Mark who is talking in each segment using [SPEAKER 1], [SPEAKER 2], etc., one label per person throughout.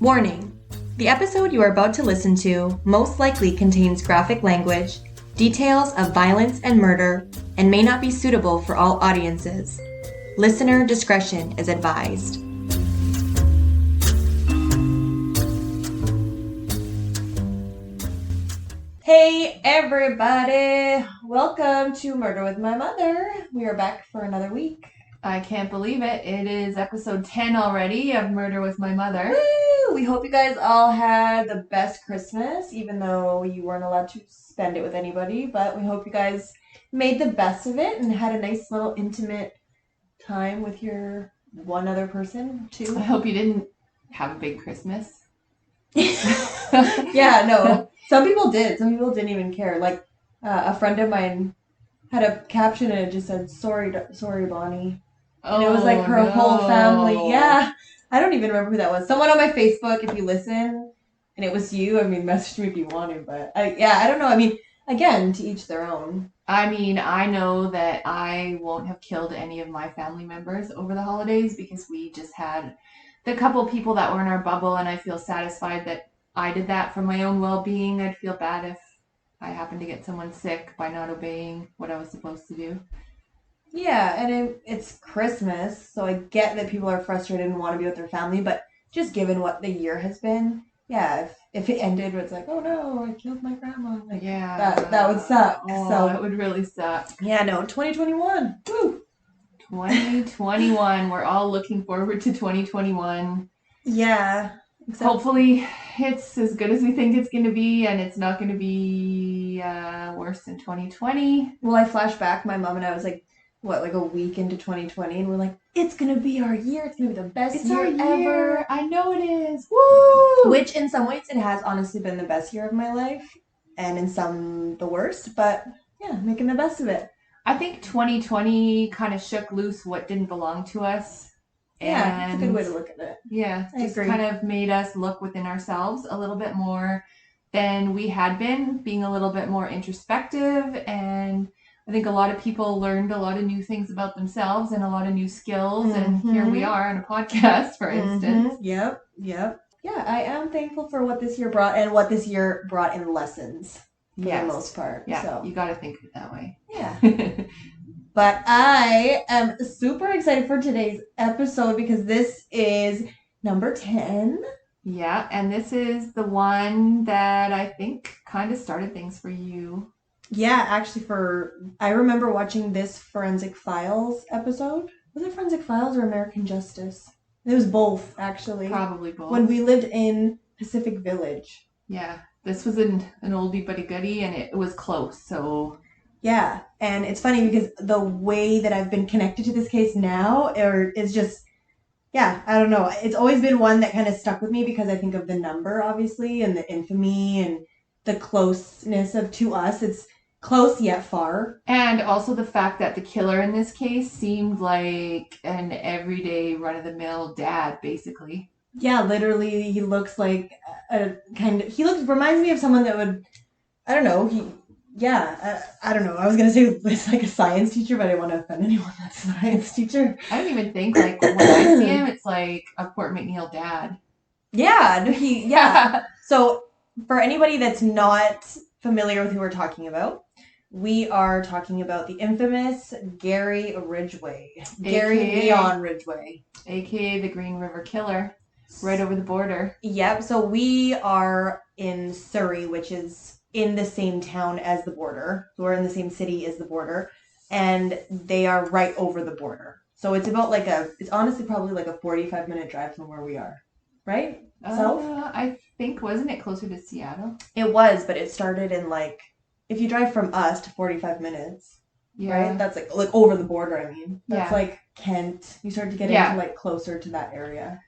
[SPEAKER 1] Warning: the episode you are about to listen to most likely contains graphic language, details of violence and murder, and may not be suitable for all audiences. Listener discretion is advised. Hey everybody! Welcome to Murder with My Mother. We are back for another week.
[SPEAKER 2] I can't believe it. It is episode 10 already of Murder with My Mother.
[SPEAKER 1] Woo! We hope you guys all had the best Christmas, even though you weren't allowed to spend it with anybody. But we hope you guys made the best of it and had a nice little intimate time with your one other person, too.
[SPEAKER 2] I hope you didn't have a big Christmas.
[SPEAKER 1] Yeah, no. Some people did. Some people didn't even care. Like, a friend of mine had a caption and it just said, sorry, Bonnie. And it was like her whole family. Yeah. I don't even remember who that was. Someone on my Facebook, if you listen, and it was you, message me if you want to. But, I don't know. Again, to each their own.
[SPEAKER 2] I know that I won't have killed any of my family members over the holidays because we just had the couple people that were in our bubble, and I feel satisfied that I did that for my own well-being. I'd feel bad if I happened to get someone sick by not obeying what I was supposed to do.
[SPEAKER 1] Yeah, and it's Christmas, so I get that people are frustrated and want to be with their family, but just given what the year has been, yeah, if it ended where it's like, oh no, I killed my grandma, like,
[SPEAKER 2] yeah,
[SPEAKER 1] that would suck.
[SPEAKER 2] So it would really suck.
[SPEAKER 1] Yeah, no, 2021, woo!
[SPEAKER 2] 2021, we're all looking forward to 2021.
[SPEAKER 1] Yeah.
[SPEAKER 2] Hopefully it's as good as we think it's going to be, and it's not going to be worse than 2020.
[SPEAKER 1] Well, I flash back, my mom and I was like, a week into 2020, and we're like, it's going to be our year. It's going to be the best year ever.
[SPEAKER 2] I know it is. Woo!
[SPEAKER 1] Which in some ways it has honestly been the best year of my life, and in some the worst, but yeah, making the best of it.
[SPEAKER 2] I think 2020 kind of shook loose what didn't belong to us.
[SPEAKER 1] Yeah, that's a good way to look at it.
[SPEAKER 2] Yeah, just kind of made us look within ourselves a little bit more than we had been, being a little bit more introspective, and I think a lot of people learned a lot of new things about themselves and a lot of new skills, and here we are on a podcast, for instance.
[SPEAKER 1] Yep. Yeah, I am thankful for what this year brought and what this year brought in lessons for the most part.
[SPEAKER 2] Yeah,
[SPEAKER 1] so.
[SPEAKER 2] You got to think of it that way.
[SPEAKER 1] Yeah. But I am super excited for today's episode because this is number 10.
[SPEAKER 2] Yeah, and this is the one that I think kind of started things for you.
[SPEAKER 1] Yeah, actually I remember watching this Forensic Files episode. Was it Forensic Files or American Justice? It was both, actually.
[SPEAKER 2] Probably both.
[SPEAKER 1] When we lived in Pacific Village.
[SPEAKER 2] Yeah, this was an oldie but a goodie, and it was close, so...
[SPEAKER 1] Yeah, and it's funny because the way that I've been connected to this case now is just... Yeah, I don't know. It's always been one that kind of stuck with me because I think of the number, obviously, and the infamy and the closeness to us. It's close yet far.
[SPEAKER 2] And also the fact that the killer in this case seemed like an everyday run-of-the-mill dad, basically.
[SPEAKER 1] Yeah, literally, he looks like reminds me of someone that would, I don't know, I don't know. I was going to say it's like a science teacher, but I don't want to offend anyone that's a science teacher.
[SPEAKER 2] I don't even think, like, when I see him, it's like a Fort McNeil dad.
[SPEAKER 1] Yeah, So, for anybody that's not familiar with who we're talking about, we are talking about the infamous Gary Ridgway. Gary Leon Ridgway.
[SPEAKER 2] AKA the Green River Killer, right over the border.
[SPEAKER 1] Yep, so we are in Surrey, which is in the same town as the border. We're in the same city as the border, and they are right over the border. So it's about it's honestly probably like a 45-minute drive from where we are, right? South?
[SPEAKER 2] I think, wasn't it closer to Seattle?
[SPEAKER 1] It was, but it started in if you drive from us to 45 minutes, right? That's like over the border, That's like Kent. You start to get into closer to that area.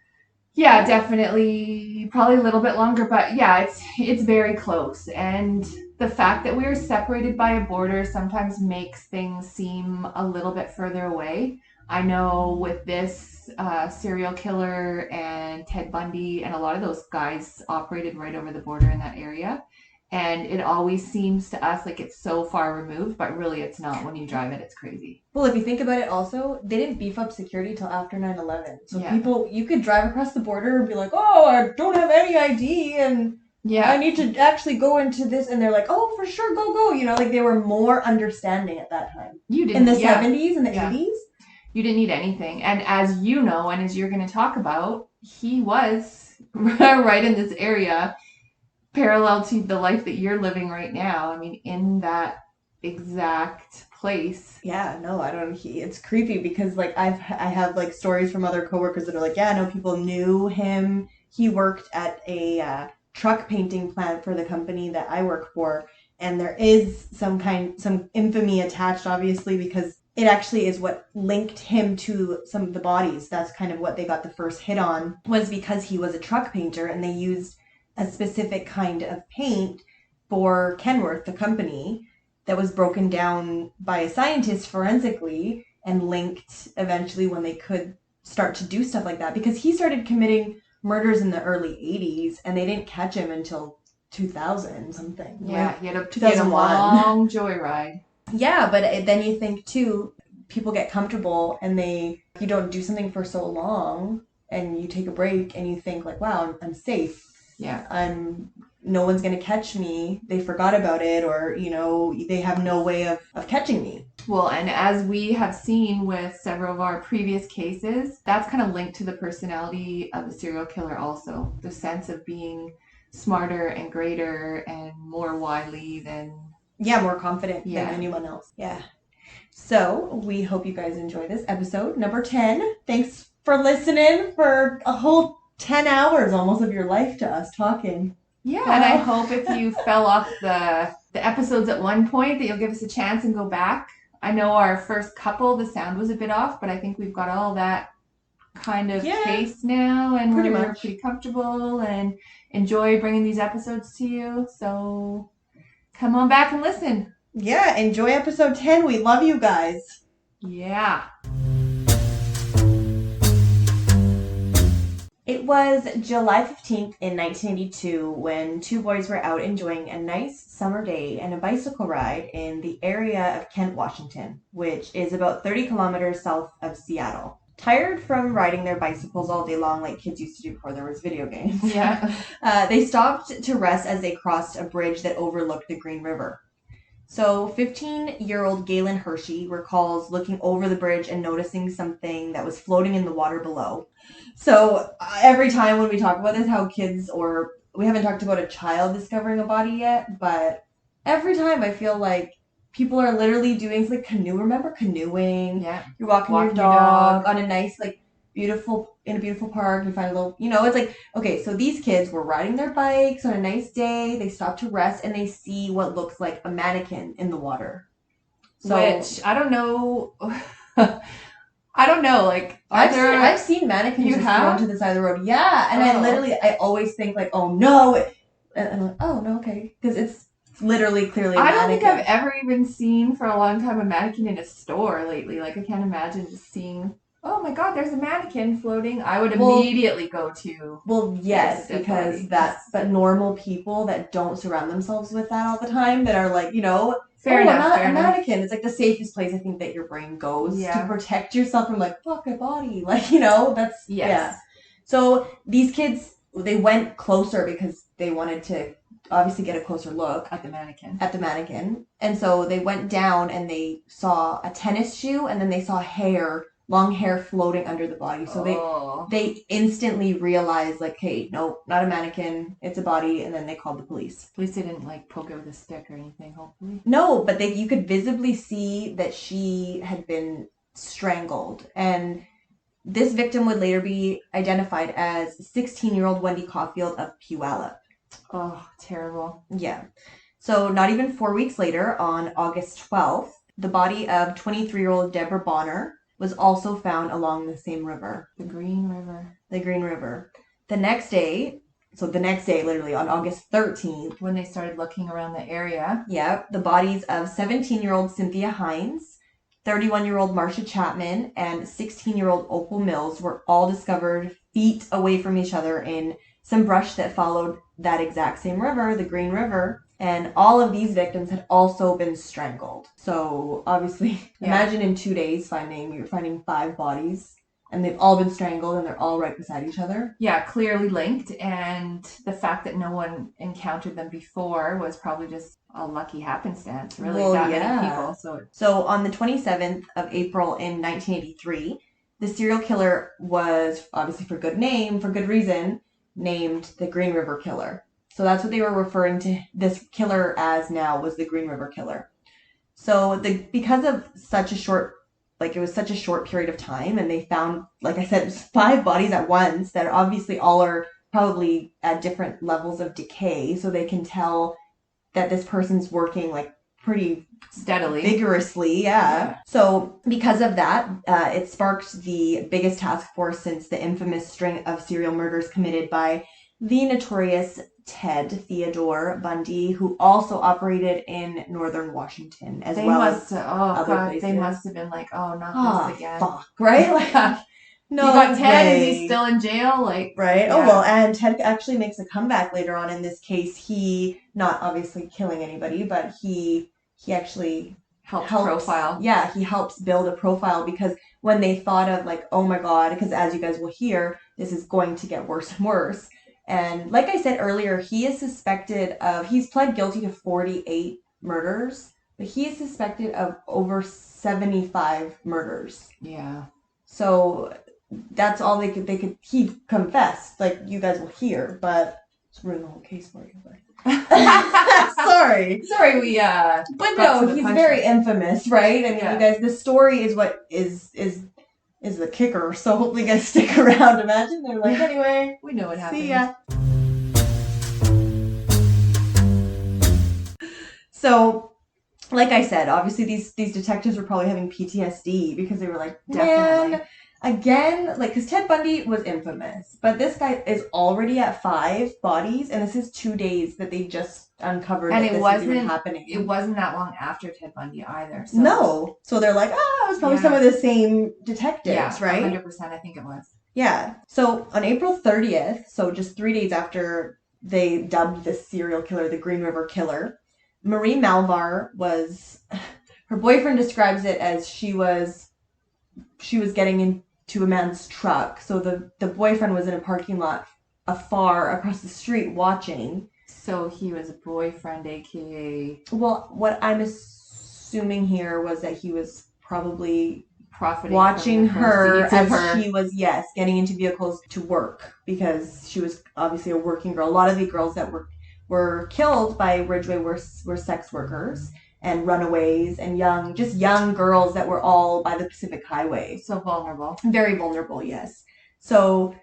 [SPEAKER 2] Yeah, definitely. Probably a little bit longer, but yeah, it's very close. And the fact that we're separated by a border sometimes makes things seem a little bit further away. I know with this serial killer and Ted Bundy and a lot of those guys operated right over the border in that area. And it always seems to us like it's so far removed, but really it's not. When you drive it, it's crazy.
[SPEAKER 1] Well, if you think about it also, they didn't beef up security till after 9/11. So
[SPEAKER 2] Yeah.
[SPEAKER 1] people, you could drive across the border and be like, oh, I don't have any ID and I
[SPEAKER 2] Yeah.
[SPEAKER 1] need to actually go into this. And they're like, oh, for sure, go, go. You know, like they were more understanding at that time.
[SPEAKER 2] You
[SPEAKER 1] In the
[SPEAKER 2] didn't, yeah.
[SPEAKER 1] 70s and the
[SPEAKER 2] Yeah.
[SPEAKER 1] 80s.
[SPEAKER 2] You didn't need anything. And as you know, and as you're going to talk about, he was right in this area, parallel to the life that you're living right now. I mean, in that exact place.
[SPEAKER 1] Yeah, no, I don't. It's creepy because like I have like stories from other coworkers that are like, yeah, no, people knew him. He worked at a truck painting plant for the company that I work for, and there is some infamy attached, obviously, because it actually is what linked him to some of the bodies. That's kind of what they got the first hit on, was because he was a truck painter, and they used a specific kind of paint for Kenworth, the company, that was broken down by a scientist forensically and linked eventually when they could start to do stuff like that, because he started committing murders in the early 80s and they didn't catch him until 2000 something.
[SPEAKER 2] Yeah,
[SPEAKER 1] like
[SPEAKER 2] he had a
[SPEAKER 1] 2001.
[SPEAKER 2] long joyride.
[SPEAKER 1] Yeah, but then you think too, people get comfortable and you don't do something for so long and you take a break and you think like, wow, I'm safe.
[SPEAKER 2] Yeah.
[SPEAKER 1] No one's going to catch me. They forgot about it, or, you know, they have no way of catching me.
[SPEAKER 2] Well, and as we have seen with several of our previous cases, that's kind of linked to the personality of the serial killer also. The sense of being smarter and greater and more wily than...
[SPEAKER 1] Yeah, more confident than anyone else. Yeah. So we hope you guys enjoy this episode, number 10. Thanks for listening for a whole 10 hours almost of your life to us talking.
[SPEAKER 2] Yeah, and I hope if you fell off the episodes at one point that you'll give us a chance and go back. I know our first couple, the sound was a bit off, but I think we've got all that kind of case now, and we're pretty comfortable and enjoy bringing these episodes to you. So come on back and listen.
[SPEAKER 1] Yeah, enjoy episode 10. We love you guys.
[SPEAKER 2] Yeah.
[SPEAKER 1] It was July 15th in 1982 when two boys were out enjoying a nice summer day and a bicycle ride in the area of Kent, Washington, which is about 30 kilometers south of Seattle. Tired from riding their bicycles all day long like kids used to do before there was video games.
[SPEAKER 2] Yeah.
[SPEAKER 1] They stopped to rest as they crossed a bridge that overlooked the Green River. So 15-year-old Galen Hershey recalls looking over the bridge and noticing something that was floating in the water below. So every time when we talk about this, how kids, or we haven't talked about a child discovering a body yet, but every time I feel like people are literally doing like remember canoeing?
[SPEAKER 2] Yeah.
[SPEAKER 1] You're walking your dog on a nice, like, in a beautiful park. You find a little, it's like, okay, so these kids were riding their bikes on a nice day. They stop to rest and they see what looks like a mannequin in the water.
[SPEAKER 2] So, which, I don't know. I don't know. Like,
[SPEAKER 1] I've seen mannequins just thrown to the side of the road. Yeah. And I always think like, oh no. And I'm like, oh no, okay. Because it's literally clearly a mannequin.
[SPEAKER 2] I don't think I've ever even seen for a long time a mannequin in a store lately. Like, I can't imagine just seeing, oh my God, there's a mannequin floating. I would immediately go to.
[SPEAKER 1] Well, yes, because but normal people that don't surround themselves with that all the time, that are like, fair enough. A mannequin. It's like the safest place I think that your brain goes to protect yourself from like, fuck a body. Like, that's, yeah. So these kids, they went closer because they wanted to obviously get a closer look
[SPEAKER 2] at the mannequin.
[SPEAKER 1] And so they went down and they saw a tennis shoe, and then they saw long hair floating under the body. So they instantly realized like, hey, no, not a mannequin, it's a body. And then they called the police.
[SPEAKER 2] At least they didn't like poke it with a stick or anything, hopefully.
[SPEAKER 1] No, but you could visibly see that she had been strangled. And this victim would later be identified as 16-year-old Wendy Caulfield of Puyallup.
[SPEAKER 2] Oh, terrible.
[SPEAKER 1] Yeah. So not even 4 weeks later, on August 12th, the body of 23-year-old Deborah Bonner was also found along the same river.
[SPEAKER 2] The Green River.
[SPEAKER 1] The next day, literally on August 13th.
[SPEAKER 2] When they started looking around the area.
[SPEAKER 1] Yeah, the bodies of 17-year-old Cynthia Hines, 31-year-old Marcia Chapman, and 16-year-old Opal Mills were all discovered feet away from each other in some brush that followed that exact same river, the Green River. And all of these victims had also been strangled. So obviously, imagine in 2 days you're finding 5 bodies, and they've all been strangled, and they're all right beside each other.
[SPEAKER 2] Yeah, clearly linked, and the fact that no one encountered them before was probably just a lucky happenstance, really, many people.
[SPEAKER 1] So on the 27th of April in 1983, the serial killer was, obviously for good reason, named the Green River Killer. So that's what they were referring to this killer as now, was the Green River Killer. So because of such a short, it was such a short period of time, and they found, like I said, 5 bodies at once that obviously all are probably at different levels of decay, so they can tell that this person's working pretty
[SPEAKER 2] steadily,
[SPEAKER 1] vigorously. Yeah. So because of that, it sparked the biggest task force since the infamous string of serial murders committed by the notorious Ted Theodore Bundy, who also operated in northern Washington as well as other places.
[SPEAKER 2] They must have been like, oh, not this again.
[SPEAKER 1] Fuck, right?
[SPEAKER 2] No, you got Ted. Is he still in jail?
[SPEAKER 1] Right? Yeah. Oh well, and Ted actually makes a comeback later on in this case. He, not obviously killing anybody, but he actually helps profile. Yeah, he helps build a profile, because when they thought of oh my god, because as you guys will hear, this is going to get worse and worse. And like I said earlier, he's pled guilty to 48 murders, but he is suspected of over 75 murders.
[SPEAKER 2] Yeah.
[SPEAKER 1] So that's all he confessed, you guys will hear, but it's ruined the whole case for you. Sorry,
[SPEAKER 2] we
[SPEAKER 1] but no, he's very infamous, right? I mean, you guys, the story is what is the kicker, so hopefully you guys stick around. Imagine they're anyway,
[SPEAKER 2] we know what happened.
[SPEAKER 1] See ya. So, like I said, obviously these detectives were probably having PTSD, because they were
[SPEAKER 2] definitely.
[SPEAKER 1] Man, again, because Ted Bundy was infamous, but this guy is already at 5 bodies, and this is 2 days that they just uncovered, and it wasn't happening.
[SPEAKER 2] It wasn't that long after Ted Bundy either. So.
[SPEAKER 1] No, so they're it was probably some of the same detectives, right?
[SPEAKER 2] 100%, I think it was.
[SPEAKER 1] Yeah. So on April 30th, so just 3 days after they dubbed this serial killer the Green River Killer, Marie Malvar her boyfriend describes it as she was getting into a man's truck. So the boyfriend was in a parking lot afar across the street watching.
[SPEAKER 2] So he was a boyfriend, aka...
[SPEAKER 1] Well, what I'm assuming here was that he was probably
[SPEAKER 2] profiting,
[SPEAKER 1] watching her as she was, getting into vehicles to work, because she was obviously a working girl. A lot of the girls that were killed by Ridgway were sex workers and runaways and young girls that were all by the Pacific Highway.
[SPEAKER 2] So vulnerable.
[SPEAKER 1] Very vulnerable, yes. So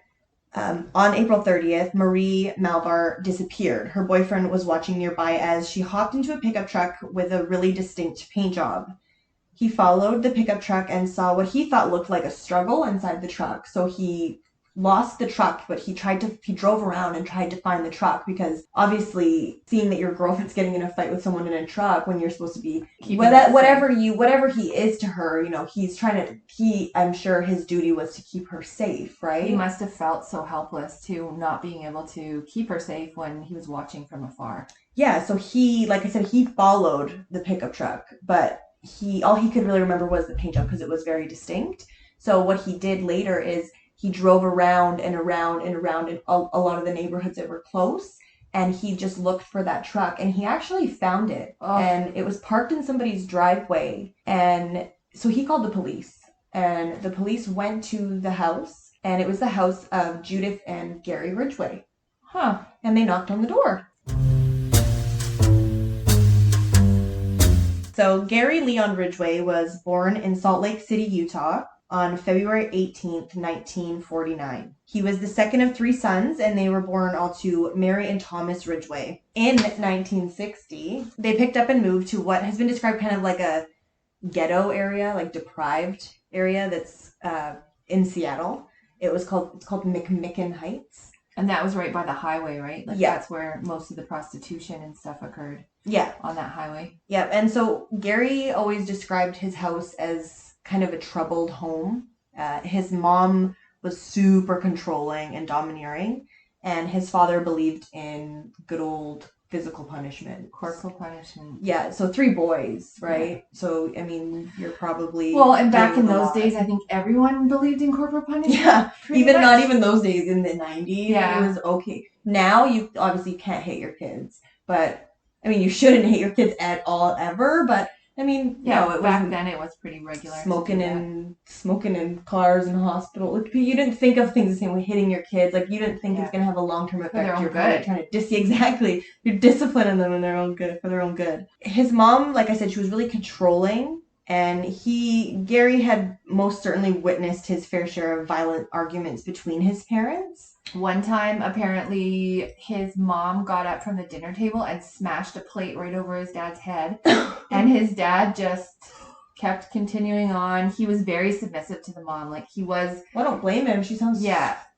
[SPEAKER 1] on April 30th, Marie Malvar disappeared. Her boyfriend was watching nearby as she hopped into a pickup truck with a really distinct paint job. He followed the pickup truck and saw what he thought looked like a struggle inside the truck. So he lost the truck, but he drove around and tried to find the truck, because obviously seeing that your girlfriend's getting in a fight with someone in a truck when you're supposed to be whatever he is to her, I'm sure his duty was to keep her safe, right?
[SPEAKER 2] He must have felt so helpless too, not being able to keep her safe when he was watching from afar.
[SPEAKER 1] Yeah, so he, like I said, he followed the pickup truck, but all he could really remember was the paint job, because it was very distinct. So what he did later is he drove around and around and around in a lot of the neighborhoods that were close, and he just looked for that truck, and he actually found it. And it was parked in somebody's driveway, and so he called the police, and the police went to the house, and it was the house of Judith and Gary Ridgway. And they knocked on the door. So Gary Leon Ridgway was born in Salt Lake City, Utah, on February 18th, 1949. He was the second of 3 sons, and they were born all to Mary and Thomas Ridgway. In 1960, they picked up and moved to what has been described kind of like a ghetto area, deprived area that's in Seattle. It's called McMicken Heights.
[SPEAKER 2] And that was right by the highway, right? That's where most of the prostitution and stuff occurred.
[SPEAKER 1] Yeah.
[SPEAKER 2] On that highway.
[SPEAKER 1] Yeah, and so Gary always described his house as kind of a troubled home. His mom was super controlling and domineering, and his father believed in good old physical punishment.
[SPEAKER 2] Corporal punishment.
[SPEAKER 1] Yeah, so 3 boys, right? Yeah. So, I mean, you're probably...
[SPEAKER 2] Well, and back in those days, I think everyone believed in corporal punishment.
[SPEAKER 1] Yeah, not even those days in the 90s, it was okay. Now, you obviously can't hit your kids, but, I mean, you shouldn't hit your kids at all, ever, but... I mean,
[SPEAKER 2] yeah, back then it was pretty regular.
[SPEAKER 1] Smoking in cars in hospital. You didn't think of things the same way. Hitting your kids, like you didn't think it's gonna have a long-term effect. You're probably trying to exactly. You're disciplining them in their own good for their own good. His mom, like I said, she was really controlling, and Gary had most certainly witnessed his fair share of violent arguments between his parents.
[SPEAKER 2] One time, apparently, his mom got up from the dinner table and smashed a plate right over his dad's head. And his dad just kept continuing on. He was very submissive to the mom. Like, he was...
[SPEAKER 1] Well, I don't blame him. She sounds,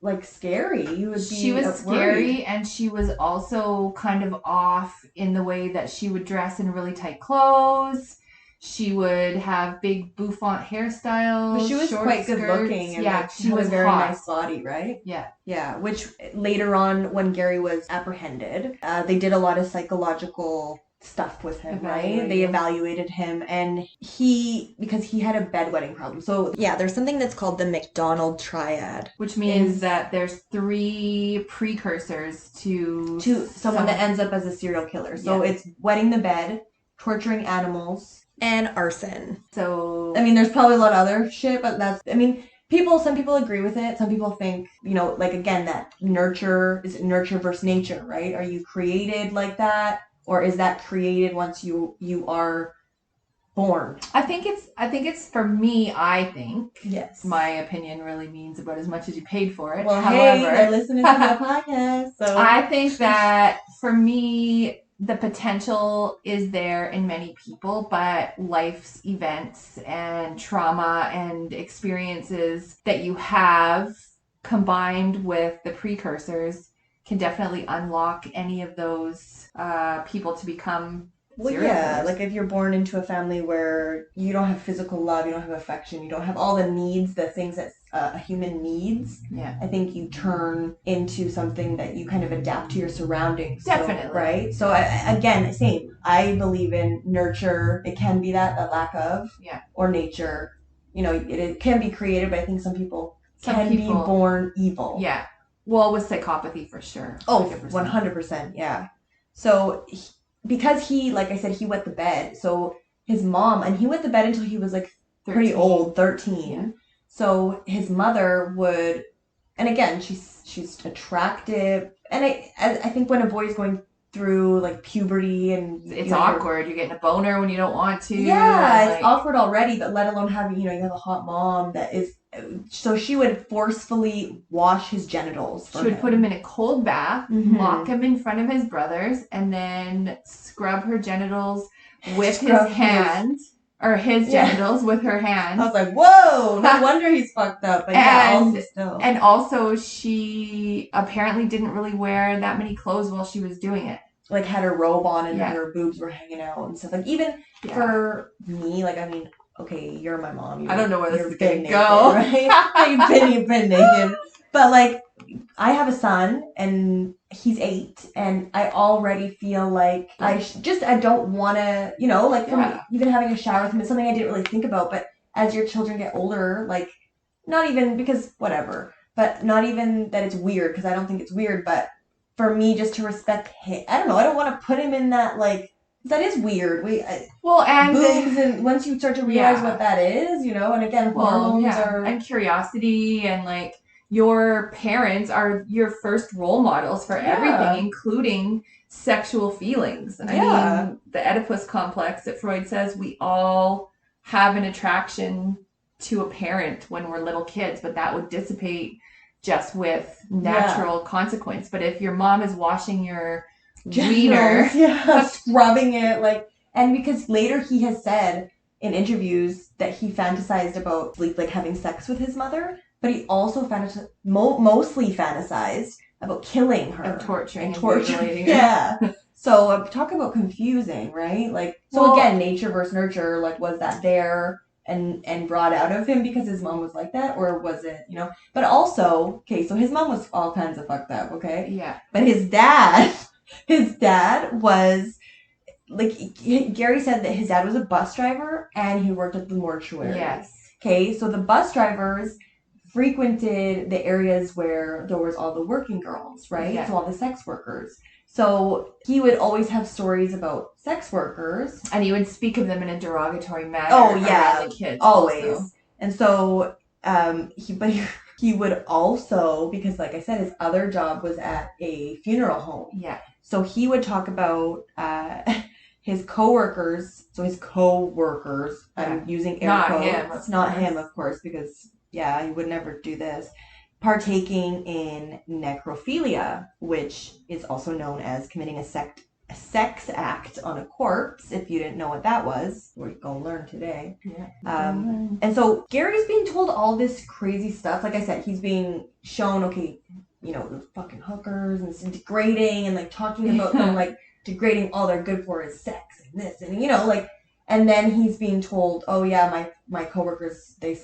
[SPEAKER 1] like, scary.
[SPEAKER 2] She was scary, and she was also kind of off in the way that she would dress in really tight clothes. She would have big bouffant hairstyles.
[SPEAKER 1] But she was quite good looking. And she was a very nice body, right?
[SPEAKER 2] Yeah.
[SPEAKER 1] Yeah, which later on, when Gary was apprehended, they did a lot of psychological stuff with him, right? They evaluated him, and because he had a bedwetting problem. So, yeah, there's something that's called the McDonald triad.
[SPEAKER 2] Which means that there's 3 precursors to
[SPEAKER 1] someone that ends up as a serial killer. So it's wetting the bed, torturing animals, and arson. So, I mean, there's probably a lot of other shit, but some people agree with it. Some people think, like, again, that is it nurture versus nature, right? Are you created like that? Or is that created once you are born?
[SPEAKER 2] I think it's for me,
[SPEAKER 1] yes,
[SPEAKER 2] my opinion really means about as much as you paid for it.
[SPEAKER 1] Well, however, they're listening to the podcast. So
[SPEAKER 2] I think that for me, the potential is there in many people, but life's events and trauma and experiences that you have combined with the precursors can definitely unlock any of those people to become serial killers.
[SPEAKER 1] Like if you're born into a family where you don't have physical love, you don't have affection, you don't have all the needs, the things that a human needs.
[SPEAKER 2] Yeah,
[SPEAKER 1] I think you turn into something that you kind of adapt to your surroundings.
[SPEAKER 2] Definitely.
[SPEAKER 1] So, right? So again, same. I believe in nurture. It can be that lack of.
[SPEAKER 2] Yeah.
[SPEAKER 1] Or nature. It can be created, but I think some people can be born evil.
[SPEAKER 2] Yeah. Well, with psychopathy for sure.
[SPEAKER 1] Oh, 100%. Yeah. So because like I said, he wet the bed. So his mom, and he wet the bed until he was like 13. Pretty old, 13. Yeah. So his mother would, and again, she's attractive, and I think when a boy is going through like puberty and
[SPEAKER 2] it's awkward, you're getting a boner when you don't want to.
[SPEAKER 1] Yeah, it's awkward already, but let alone having you have a hot mom that is. So she would forcefully wash his genitals.
[SPEAKER 2] She would put him in a cold bath, lock him in front of his brothers, and then scrub her genitals with his hands. Or his genitals with her hands.
[SPEAKER 1] I was like, whoa, no wonder he's fucked up. But also still.
[SPEAKER 2] And also, she apparently didn't really wear that many clothes while she was doing it.
[SPEAKER 1] Like, had her robe on and her boobs were hanging out and stuff. Like, even for me, like, I mean, okay, you're my mom.
[SPEAKER 2] I don't know where this is going to go.
[SPEAKER 1] Right? You've been naked. But, like, I have a son, and he's 8, and I already feel like I don't want to, even having a shower with him is something I didn't really think about. But as your children get older, like, not even because whatever, but not even that it's weird, because I don't think it's weird, but for me, just to respect him, I don't know, I don't want to put him in that, like, that is weird.
[SPEAKER 2] And
[SPEAKER 1] boobs, and once you start to realize what that is, and again, hormones are...
[SPEAKER 2] And curiosity, and, like, your parents are your first role models for everything, including sexual feelings. I mean, the Oedipus complex that Freud says we all have an attraction to a parent when we're little kids, but that would dissipate just with natural consequence. But if your mom is washing your wiener,
[SPEAKER 1] scrubbing it, like, and because later he has said in interviews that he fantasized about like having sex with his mother. But he also mostly fantasized about killing her.
[SPEAKER 2] And torturing.
[SPEAKER 1] Yeah. So talk about confusing, right? Like, so again, nature versus nurture, like, was that there and brought out of him because his mom was like that? Or was it, But also, okay, so his mom was all kinds of fucked up, okay?
[SPEAKER 2] Yeah.
[SPEAKER 1] But his dad His dad was like Gary said that his dad was a bus driver and he worked at the mortuary.
[SPEAKER 2] Yes.
[SPEAKER 1] Okay, so the bus drivers frequented the areas where there was all the working girls, right?
[SPEAKER 2] Yeah.
[SPEAKER 1] So all the sex workers. So he would always have stories about sex workers.
[SPEAKER 2] And he would speak of them in a derogatory manner.
[SPEAKER 1] Oh yeah,
[SPEAKER 2] around the kids
[SPEAKER 1] always.
[SPEAKER 2] Also.
[SPEAKER 1] And so he would also, because like I said, his other job was at a funeral home.
[SPEAKER 2] Yeah.
[SPEAKER 1] So he would talk about his coworkers. So his co-workers, I'm using air quotes. Not him, of course, because yeah, he would never do this. Partaking in necrophilia, which is also known as committing a sex act on a corpse. If you didn't know what that was, we're gonna learn today.
[SPEAKER 2] Yeah.
[SPEAKER 1] And so Gary's being told all this crazy stuff. Like I said, he's being shown, okay, you know, those fucking hookers and it's degrading and like talking about them like degrading all they're good for is sex and this and you know like, and then he's being told, oh yeah, my coworkers they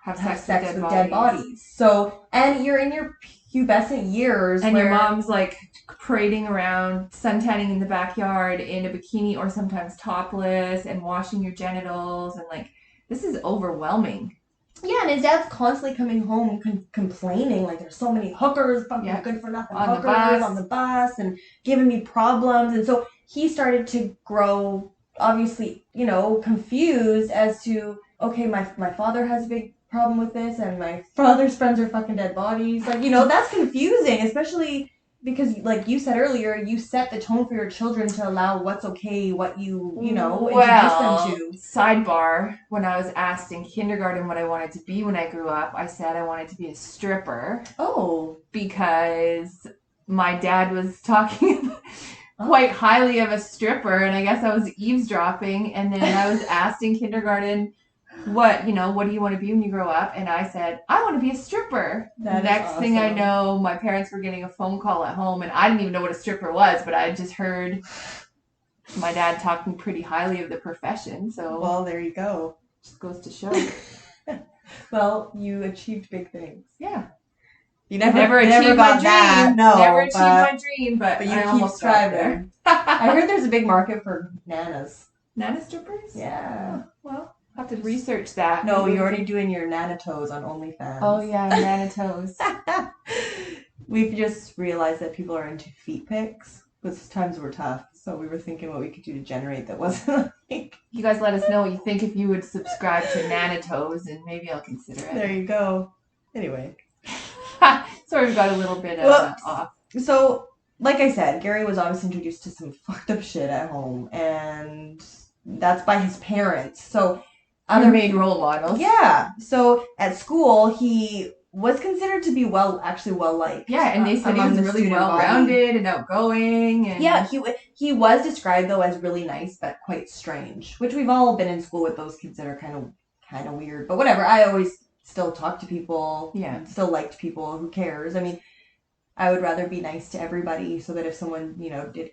[SPEAKER 1] have sex with dead bodies. So, and you're in your pubescent years.
[SPEAKER 2] And your mom's like parading around, suntanning in the backyard in a bikini or sometimes topless and washing your genitals. And like, this is overwhelming.
[SPEAKER 1] Yeah, and his dad's constantly coming home complaining, like, there's so many hookers, fucking good for nothing hookers on the bus and giving me problems. And so he started to grow, obviously, you know, confused as to, okay, my father has a big problem with this and my father's friends are fucking dead bodies. Like, you know, that's confusing, especially because like you said earlier, you set the tone for your children to allow what's okay, what you know, introduce them to.
[SPEAKER 2] Sidebar, when I was asked in kindergarten what I wanted to be when I grew up, I said I wanted to be a stripper.
[SPEAKER 1] Oh.
[SPEAKER 2] Because my dad was talking quite highly of a stripper and I guess I was eavesdropping and then I was asked in kindergarten what do you want to be when you grow up? And I said, I want to be a stripper. Next thing I know, my parents were getting a phone call at home and I didn't even know what a stripper was, but I just heard my dad talking pretty highly of the profession. So
[SPEAKER 1] well, there you go.
[SPEAKER 2] Just goes to show.
[SPEAKER 1] Well, you achieved big things.
[SPEAKER 2] Yeah.
[SPEAKER 1] You never achieved my dream.
[SPEAKER 2] That. No, never achieved my dream, but
[SPEAKER 1] you keep striving. I heard there's a big market for nanas.
[SPEAKER 2] Nana strippers?
[SPEAKER 1] Yeah.
[SPEAKER 2] Oh, well, I'll have to research that.
[SPEAKER 1] No, you're already doing your nana-toes on OnlyFans.
[SPEAKER 2] Oh, yeah, nana-toes.
[SPEAKER 1] We've just realized that people are into feet pics. Because times were tough, so we were thinking what we could do to generate that wasn't like...
[SPEAKER 2] You guys let us know what you think if you would subscribe to nana-toes, and maybe I'll consider it.
[SPEAKER 1] There you go. Anyway.
[SPEAKER 2] Sorry, we got a little bit off.
[SPEAKER 1] So, like I said, Gary was obviously introduced to some fucked up shit at home, and that's by his parents. So,
[SPEAKER 2] other main role models.
[SPEAKER 1] Yeah. So at school, he was considered to be well liked.
[SPEAKER 2] Yeah, and they said he was really well rounded and outgoing. And
[SPEAKER 1] yeah, he was described though as really nice but quite strange, which we've all been in school with those kids that are kind of weird. But whatever. I always still talk to people.
[SPEAKER 2] Yeah.
[SPEAKER 1] Still liked people. Who cares? I mean, I would rather be nice to everybody so that if someone did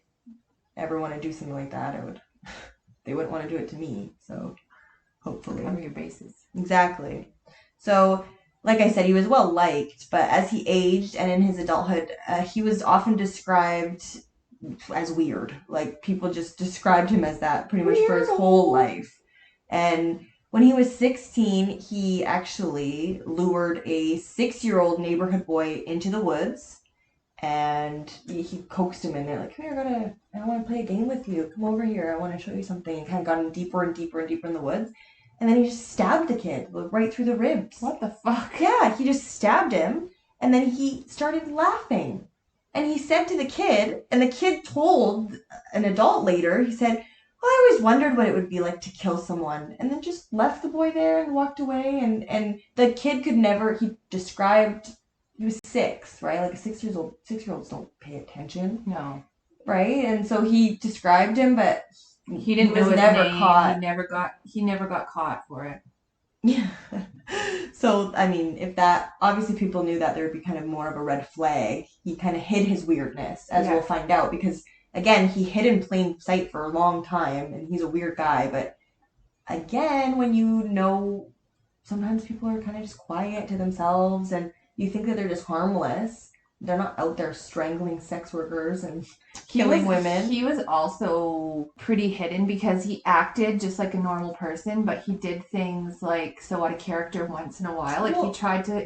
[SPEAKER 1] ever want to do something like that, they wouldn't want to do it to me. So. Hopefully.
[SPEAKER 2] Cover your bases.
[SPEAKER 1] Exactly. So, like I said, he was well liked, but as he aged and in his adulthood, he was often described as weird. Like, people just described him as that pretty much for his whole life. And when he was 16, he actually lured a 6-year-old neighborhood boy into the woods. And he coaxed him in there, like, come here, I want to play a game with you. Come over here, I want to show you something. And kind of got him deeper and deeper and deeper in the woods. And then he just stabbed the kid right through the ribs.
[SPEAKER 2] What the fuck?
[SPEAKER 1] Yeah, he just stabbed him. And then he started laughing. And he said to the kid, and the kid told an adult later, he said, well, I always wondered what it would be like to kill someone. And then just left the boy there and walked away. And the kid could never, he described... He was 6, right? Like 6-year-olds don't pay attention.
[SPEAKER 2] No.
[SPEAKER 1] Right? And so he described him, but
[SPEAKER 2] he didn't know his name. Caught. He never got caught for it.
[SPEAKER 1] Yeah. So, I mean, if that, obviously people knew that there would be kind of more of a red flag. He kind of hid his weirdness, as we'll find out, because again, he hid in plain sight for a long time, and he's a weird guy, but again, when sometimes people are kind of just quiet to themselves, and you think that they're just harmless, they're not out there strangling sex workers and killing women.
[SPEAKER 2] He was also pretty hidden because he acted just like a normal person, but he did things like so out of character once in a while. Like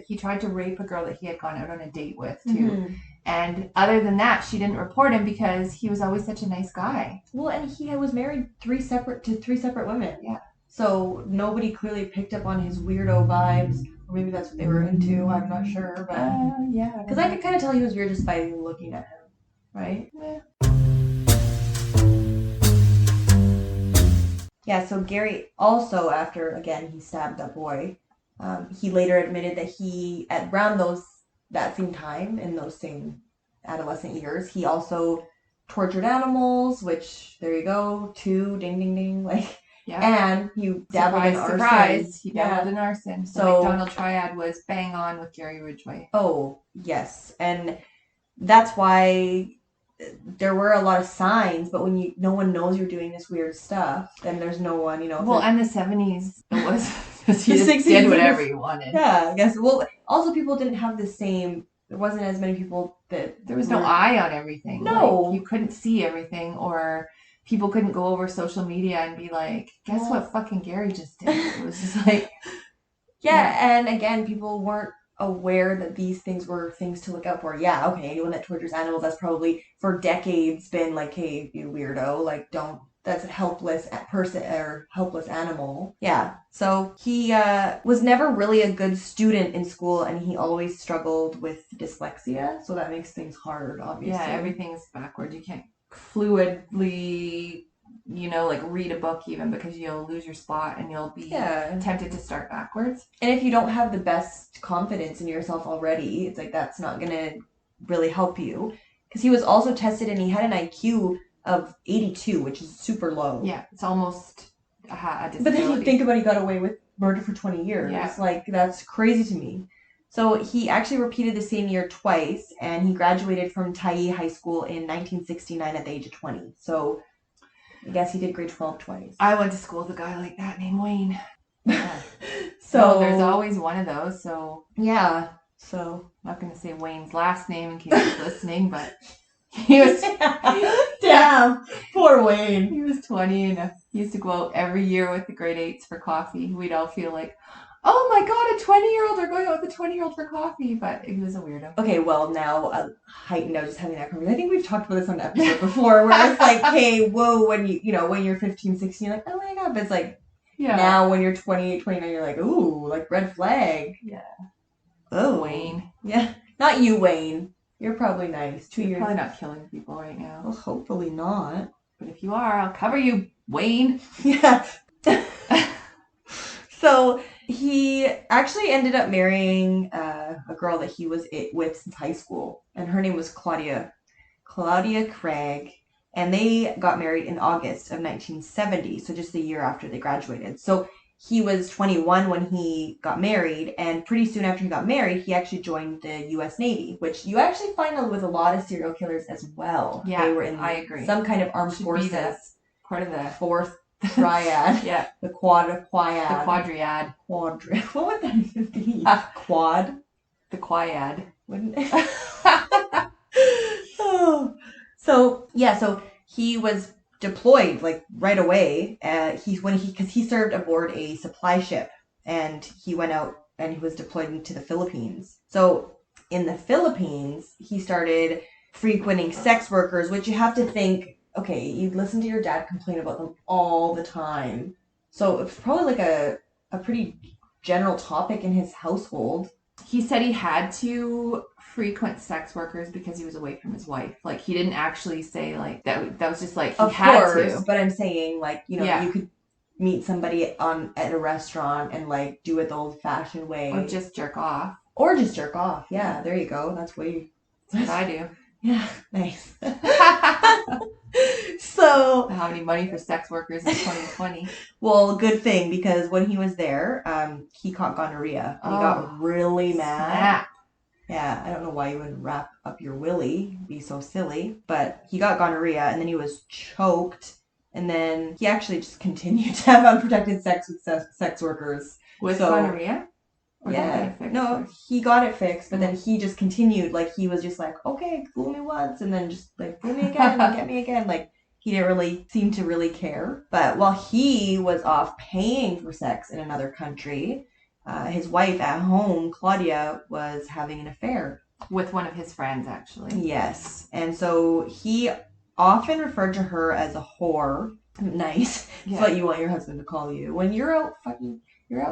[SPEAKER 2] he tried to rape a girl that he had gone out on a date with too. Mm-hmm. And other than that, she didn't report him because he was always such a nice guy.
[SPEAKER 1] Well, and he was married three separate women.
[SPEAKER 2] Yeah.
[SPEAKER 1] So nobody clearly picked up on his weirdo vibes. Or maybe that's what they were into. I'm not sure. But
[SPEAKER 2] yeah.
[SPEAKER 1] Because I could kind of tell he was weird just by looking at him. Right?
[SPEAKER 2] Yeah.
[SPEAKER 1] Yeah, so Gary also, after, again, he stabbed that boy, he later admitted that he, at around that same time, in those same adolescent years, he also tortured animals, which, there you go, 2, ding, ding, ding, like, yeah. And he dabbled in arson.
[SPEAKER 2] Surprise, he dabbled in arson. So the McDonald triad was bang on with Gary Ridgway.
[SPEAKER 1] Oh, yes, and that's why there were a lot of signs, but when no one knows you're doing this weird stuff, then there's no one,
[SPEAKER 2] Well, and the 70s, it was he just did whatever he wanted.
[SPEAKER 1] Yeah, I guess. Well, also people didn't have the same. There wasn't as many people that
[SPEAKER 2] there was no eye on everything.
[SPEAKER 1] No,
[SPEAKER 2] like, you couldn't see everything, or people couldn't go over social media and be like, "Guess what? Fucking Gary just did." It was just like,
[SPEAKER 1] yeah. And again, people weren't aware that these things were things to look out for. Yeah, okay, anyone that tortures animals, that's probably for decades been like, hey, you weirdo, like that's a helpless person or helpless animal. Yeah, so he was never really a good student in school, and he always struggled with dyslexia, so that makes things hard, obviously.
[SPEAKER 2] Yeah, everything's backward. You can't fluidly like read a book even, because you'll lose your spot and you'll be tempted to start backwards.
[SPEAKER 1] And if you don't have the best confidence in yourself already, it's like that's not going to really help you. Because he was also tested and he had an IQ of 82, which is super low.
[SPEAKER 2] Yeah, it's almost a disability.
[SPEAKER 1] But then you think about he got away with murder for 20 years. Yeah. Like, that's crazy to me. So he actually repeated the same year twice, and he graduated from Tyee High School in 1969 at the age of 20. So I guess he did grade 12 twice.
[SPEAKER 2] I went to school with a guy like that named Wayne. Yeah. So there's always one of those. So
[SPEAKER 1] yeah. So
[SPEAKER 2] I'm not going to say Wayne's last name in case he's listening, but he was
[SPEAKER 1] damn, poor Wayne.
[SPEAKER 2] He was 20 and he used to go out every year with the grade 8s for coffee. We'd all feel like, oh my god, a 20-year-old, they're going out with a 20-year-old for coffee, but he was a weirdo.
[SPEAKER 1] Okay, well, now heightened, I was just having that conversation. I think we've talked about this on an episode before, where it's like, hey, whoa, when when you're 15, 16, you're like, oh my god, but it's like, now when you're 28, 29, you're like, ooh, like red flag.
[SPEAKER 2] Yeah.
[SPEAKER 1] Oh.
[SPEAKER 2] Wayne.
[SPEAKER 1] Yeah. Not you, Wayne. You're probably nice. 2 years.
[SPEAKER 2] Probably not killing people right now.
[SPEAKER 1] Well, hopefully not.
[SPEAKER 2] But if you are, I'll cover you, Wayne.
[SPEAKER 1] Yeah. So he actually ended up marrying a girl that he was with since high school, and her name was Claudia Craig, and they got married in August of 1970, so just the year after they graduated. So he was 21 when he got married, and pretty soon after he got married, he actually joined the U.S. Navy, which you actually find with a lot of serial killers as well.
[SPEAKER 2] Yeah,
[SPEAKER 1] they were in
[SPEAKER 2] I agree.
[SPEAKER 1] Some kind of armed forces.
[SPEAKER 2] Part of the
[SPEAKER 1] fourth triad.
[SPEAKER 2] Yeah.
[SPEAKER 1] The quadriad.
[SPEAKER 2] What
[SPEAKER 1] would that be? Quad?
[SPEAKER 2] The quiad.
[SPEAKER 1] Wouldn't it? Oh. So he was deployed like right away. Because he served aboard a supply ship, and he went out and he was deployed into the Philippines. So in the Philippines, he started frequenting sex workers, which you have to think, okay, you listen to your dad complain about them all the time. So it's probably like a pretty general topic in his household.
[SPEAKER 2] He said he had to frequent sex workers because he was away from his wife. Like, he didn't actually say like that. That was just like he had to.
[SPEAKER 1] But I'm saying like, you could meet somebody at a restaurant and like do it the old-fashioned way.
[SPEAKER 2] Or just jerk off.
[SPEAKER 1] Yeah, there you go. That's what
[SPEAKER 2] I do.
[SPEAKER 1] Yeah, nice. So
[SPEAKER 2] how many money for sex workers in 2020?
[SPEAKER 1] Well, good thing, because when he was there, he caught gonorrhea. And he got really mad.
[SPEAKER 2] Snap.
[SPEAKER 1] Yeah, I don't know why you would wrap up your willy, be so silly. But he got gonorrhea, and then he was choked, and then he actually just continued to have unprotected sex with sex workers.
[SPEAKER 2] With gonorrhea? Or did he get it fixed?
[SPEAKER 1] No, he got it fixed, but then he just continued. Like, he was just like, okay, fool me once, and then just like, fool me again, and get me again. Like, he didn't really seem to really care. But while he was off paying for sex in another country, his wife at home, Claudia, was having an affair.
[SPEAKER 2] With one of his friends, actually.
[SPEAKER 1] Yes. And so he often referred to her as a whore. Nice. Yeah. It's what you want your husband to call you. When you're out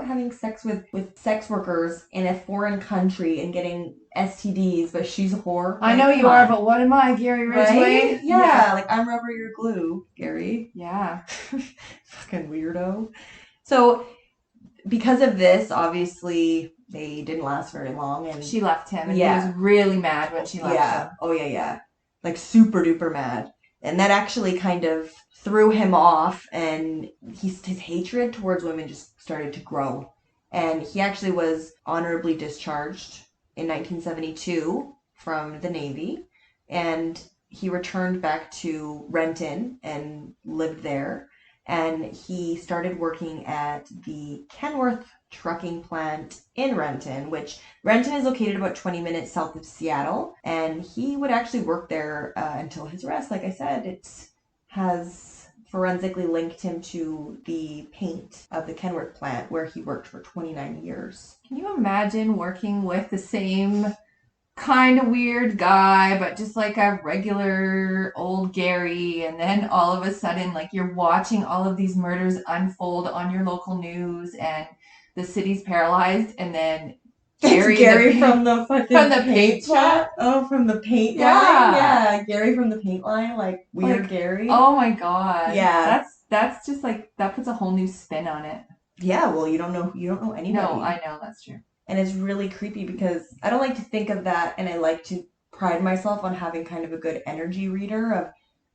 [SPEAKER 1] having sex with sex workers in a foreign country and getting STDs, but she's a whore.
[SPEAKER 2] I know you are, but what am I, Gary Ridgway?
[SPEAKER 1] Right? Yeah, like I'm rubber, you're glue, Gary.
[SPEAKER 2] Yeah.
[SPEAKER 1] Fucking weirdo. So because of this, obviously, they didn't last very long. And
[SPEAKER 2] she left him, and he was really mad when she left him.
[SPEAKER 1] Oh, yeah. Like, super duper mad. And that actually kind of threw him off, and his hatred towards women just started to grow. And he actually was honorably discharged in 1972 from the Navy, and he returned back to Renton and lived there. And he started working at the Kenworth trucking plant in Renton, which Renton is located about 20 minutes south of Seattle. And he would actually work there until his arrest. Like I said, it has forensically linked him to the paint of the Kenworth plant where he worked for 29 years.
[SPEAKER 2] Can you imagine working with the same kind of weird guy, but just like a regular old Gary, and then all of a sudden, like, you're watching all of these murders unfold on your local news, and the city's paralyzed, and then
[SPEAKER 1] Gary from the paint
[SPEAKER 2] shop.
[SPEAKER 1] Oh, from the paint line? Yeah, Gary from the paint line, like weird Gary.
[SPEAKER 2] Oh my god.
[SPEAKER 1] Yeah.
[SPEAKER 2] That's just like, that puts a whole new spin on it.
[SPEAKER 1] Yeah, well, you don't know anybody.
[SPEAKER 2] No, I know, that's true.
[SPEAKER 1] And it's really creepy because I don't like to think of that, and I like to pride myself on having kind of a good energy reader of,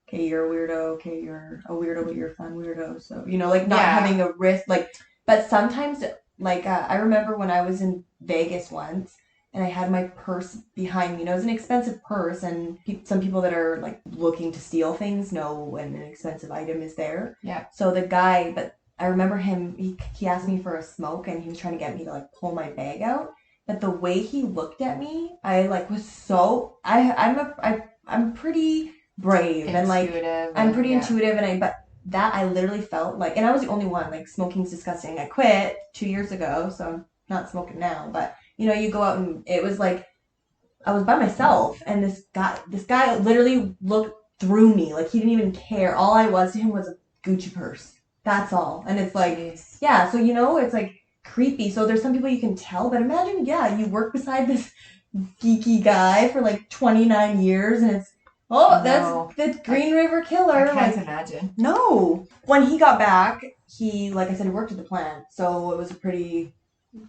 [SPEAKER 1] okay, you're a weirdo, okay, you're a weirdo, but you're a fun weirdo. So, like, not having a risk, like, but sometimes, like, I remember when I was in Vegas once, and I had my purse behind me, and it was an expensive purse, and some people that are, like, looking to steal things know when an expensive item is there.
[SPEAKER 2] Yeah.
[SPEAKER 1] So the guy, but I remember him, he asked me for a smoke, and he was trying to get me to, like, pull my bag out. But the way he looked at me, I, like, was so, I'm pretty brave.
[SPEAKER 2] Intuitive,
[SPEAKER 1] and, like, I'm pretty intuitive, but that I literally felt like, and I was the only one, like, smoking's disgusting. I quit 2 years ago, so I'm not smoking now. But, you go out, and it was like, I was by myself, and this guy literally looked through me. Like, he didn't even care. All I was to him was a Gucci purse. That's all. And it's like, jeez. Yeah, so, it's like creepy. So there's some people you can tell, but imagine, you work beside this geeky guy for like 29 years, and it's, that's the Green River Killer.
[SPEAKER 2] I can't imagine.
[SPEAKER 1] No. When he got back, he, like I said, he worked at the plant. So it was a pretty,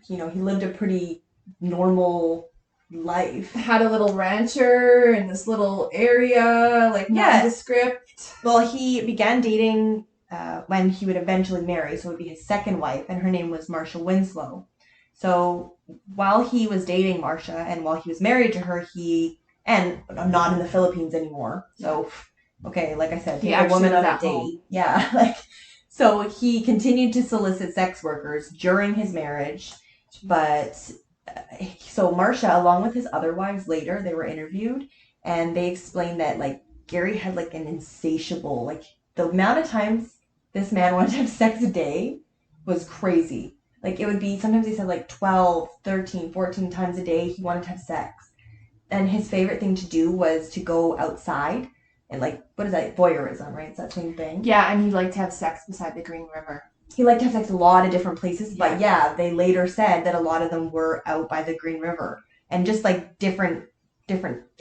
[SPEAKER 1] he lived a pretty normal life.
[SPEAKER 2] Had a little rancher in this little area, like nondescript.
[SPEAKER 1] Well, he began dating when he would eventually marry, so it would be his second wife, and her name was Marcia Winslow. So while he was dating Marcia, and while he was married to her, and I'm not in the Philippines anymore, so, okay, like I said, take a woman on a date. Home. Yeah, so he continued to solicit sex workers during his marriage, but, so Marcia, along with his other wives later, they were interviewed, and they explained that, like, Gary had, like, an insatiable, like, the amount of times this man wanted to have sex a day was crazy. Like, it would be, sometimes he said, like, 12, 13, 14 times a day he wanted to have sex. And his favorite thing to do was to go outside and, like, what is that? Voyeurism, right? It's that same thing.
[SPEAKER 2] Yeah, and he liked to have sex beside the Green River.
[SPEAKER 1] He liked to have sex a lot of different places, but they later said that a lot of them were out by the Green River and just, like, different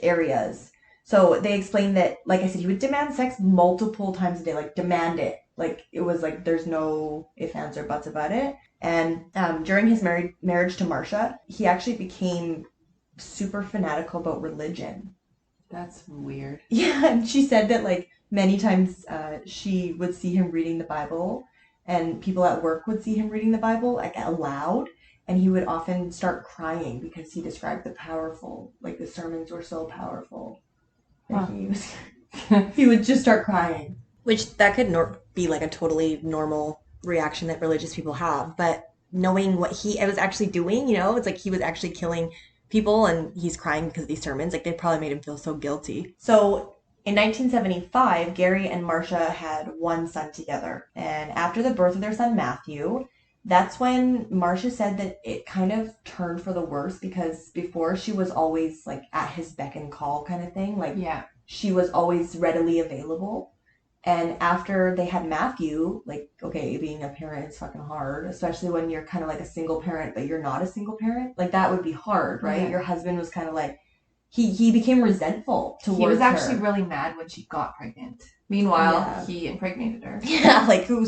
[SPEAKER 1] areas. So they explained that, like I said, he would demand sex multiple times a day, like, demand it. Like, it was like, there's no ifs, ands, or buts about it. And during his marriage to Marcia, he actually became super fanatical about religion.
[SPEAKER 2] That's weird.
[SPEAKER 1] Yeah, and she said that, like, many times she would see him reading the Bible, and people at work would see him reading the Bible, like, aloud, and he would often start crying because he described the sermons were so powerful. Huh. He would just start crying. Which that could be like a totally normal reaction that religious people have. But
[SPEAKER 3] knowing what he was actually doing, it's like he was actually killing people and he's crying because of these sermons. Like they probably made him feel so guilty. So in 1975, Gary and Marcia had one son together. And after the birth of their son, Matthew, that's when Marcia said that it kind of turned for the worse because before she was always like at his beck and call kind of thing. Like she was always readily available. And after they had Matthew, like, okay, being a parent is fucking hard, especially when you're kind of like a single parent, but you're not a single parent. Like, that would be hard, right? Yeah. Your husband was kind of like, he became resentful towards her.
[SPEAKER 2] He was actually really mad when she got pregnant. Meanwhile, he impregnated her.
[SPEAKER 3] Yeah, like, who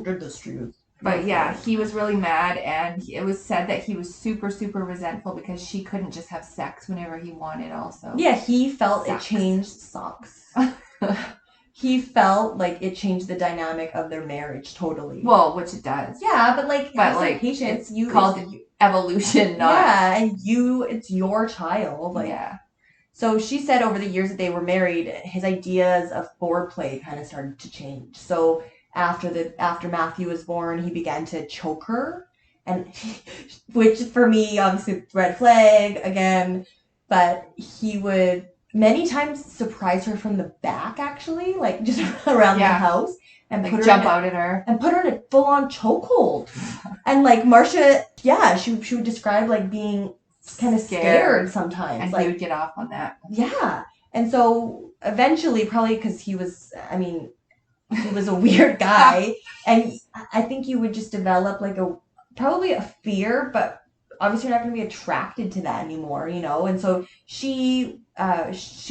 [SPEAKER 3] did this to you?
[SPEAKER 2] But yeah, he was really mad, and it was said that he was super, super resentful because she couldn't just have sex whenever he wanted also.
[SPEAKER 3] Yeah, he felt it changed socks. He felt like it changed the dynamic of their marriage totally.
[SPEAKER 2] Well, which it does.
[SPEAKER 3] Yeah, but like patience,
[SPEAKER 2] it's called evolution, not...
[SPEAKER 3] Yeah, and it's your child. Like, yeah. So she said over the years that they were married, his ideas of foreplay kind of started to change. So after Matthew was born, he began to choke her, and which for me, obviously, red flag again. But he would many times surprise her from the back, actually, like just around the house, and
[SPEAKER 2] like jump out at her
[SPEAKER 3] and put her in a full-on chokehold. And like Marcia, she would describe like being kind of scared sometimes,
[SPEAKER 2] and
[SPEAKER 3] like,
[SPEAKER 2] he would get off on that.
[SPEAKER 3] Yeah, and so eventually, probably because he was a weird guy, and I think you would just develop like probably a fear, but obviously you're not going to be attracted to that anymore, and so she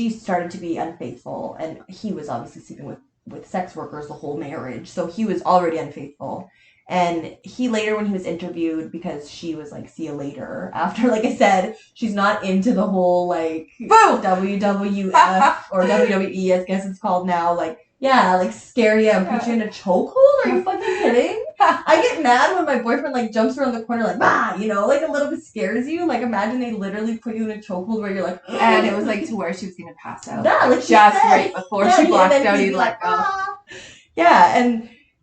[SPEAKER 3] started to be unfaithful, and he was obviously sleeping with sex workers the whole marriage, so he was already unfaithful. And he later, when he was interviewed, because she was like, see you later, after, like I said, she's not into the whole like WWF or WWE, I guess it's called now, like, yeah, like scare you and put you in a chokehold? Are you fucking kidding? I get mad when my boyfriend like jumps around the corner like, like a little bit scares you. Like, imagine they literally put you in a chokehold where you're like,
[SPEAKER 2] and it was like to where she was gonna pass out.
[SPEAKER 3] Yeah, like
[SPEAKER 2] just right before she blacked out, he'd let go.
[SPEAKER 3] Yeah,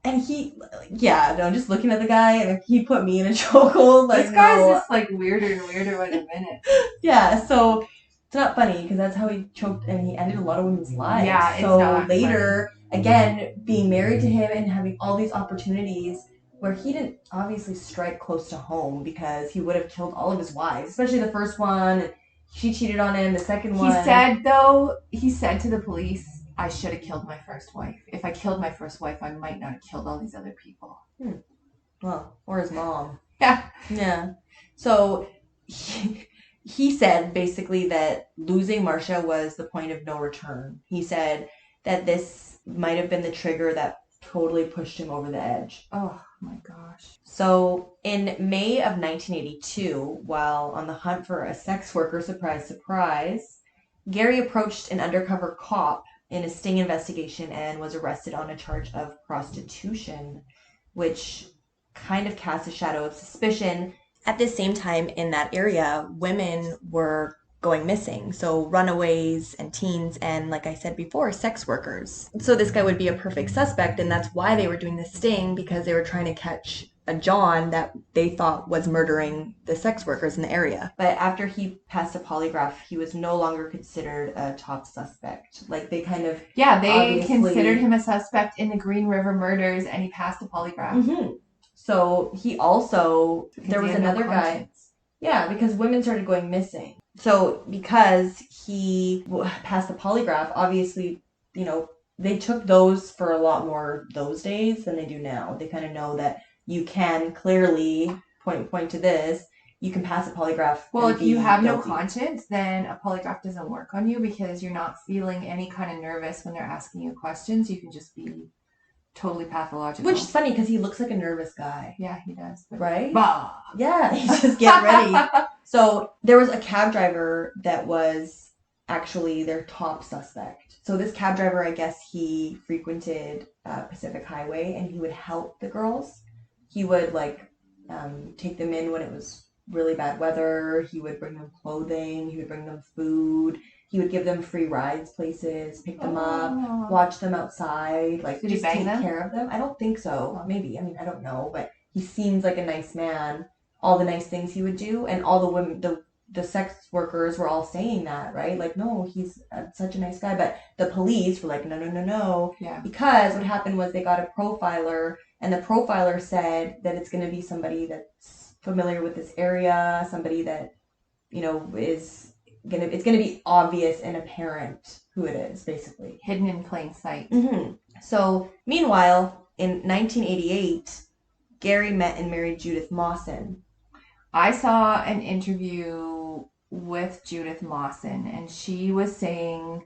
[SPEAKER 3] and he, just looking at the guy, and he put me in a chokehold. Like,
[SPEAKER 2] this guy's just like weirder and weirder by the minute.
[SPEAKER 3] Yeah, so it's not funny because that's how he choked and he ended a lot of women's lives.
[SPEAKER 2] Yeah,
[SPEAKER 3] so later, again, being married to him and having all these opportunities where he didn't obviously strike close to home because he would have killed all of his wives, especially the first one. She cheated on him. The second one.
[SPEAKER 2] He said to the police, I should have killed my first wife. If I killed my first wife, I might not have killed all these other people.
[SPEAKER 3] Well, or his mom.
[SPEAKER 2] Yeah.
[SPEAKER 3] Yeah. So he said basically that losing Marcia was the point of no return. He said that this might have been the trigger that totally pushed him over the edge.
[SPEAKER 2] Oh my gosh.
[SPEAKER 3] So in May of 1982, while on the hunt for a sex worker, surprise, surprise, Gary approached an undercover cop in a sting investigation and was arrested on a charge of prostitution, which kind of cast a shadow of suspicion. At the same time, in that area, women were going missing. So runaways and teens and, like I said before, sex workers. So this guy would be a perfect suspect, and that's why they were doing the sting, because they were trying to catch a John that they thought was murdering the sex workers in the area. But after he passed a polygraph, he was no longer considered a top suspect. Like, they kind of...
[SPEAKER 2] Yeah, they considered him a suspect in the Green River murders, and he passed a polygraph.
[SPEAKER 3] Mm-hmm. So he also... There was another guy... Yeah, because women started going missing. So because he passed the polygraph, obviously, they took those for a lot more those days than they do now. They kind of know that you can clearly point to this. You can pass a polygraph.
[SPEAKER 2] Well, if you have no conscience, then a polygraph doesn't work on you because you're not feeling any kind of nervous when they're asking you questions. You can just be totally pathological.
[SPEAKER 3] Which is funny because he looks like a nervous guy.
[SPEAKER 2] Yeah, he does.
[SPEAKER 3] Right?
[SPEAKER 2] Bah!
[SPEAKER 3] Yeah, he's just getting ready. So there was a cab driver that was actually their top suspect. So this cab driver, I guess he frequented Pacific Highway, and he would help the girls. He would take them in when it was really bad weather. He would bring them clothing. He would bring them food. He would give them free rides places, pick them up, watch them outside,
[SPEAKER 2] Did he bang them?
[SPEAKER 3] Take care of them. I don't think so. Maybe. I mean, I don't know, but he seems like a nice man, all the nice things he would do, and all the women, the sex workers were all saying that, right? Like, no, he's such a nice guy. But the police were like, no, no, no, no.
[SPEAKER 2] Yeah.
[SPEAKER 3] Because what happened was they got a profiler, and the profiler said that it's going to be somebody that's familiar with this area, somebody that, it's going to be obvious and apparent who it is, basically.
[SPEAKER 2] Hidden in plain sight.
[SPEAKER 3] Mm-hmm. So, meanwhile, in 1988, Gary met and married Judith Mawson.
[SPEAKER 2] I saw an interview with Judith Mawson, and she was saying,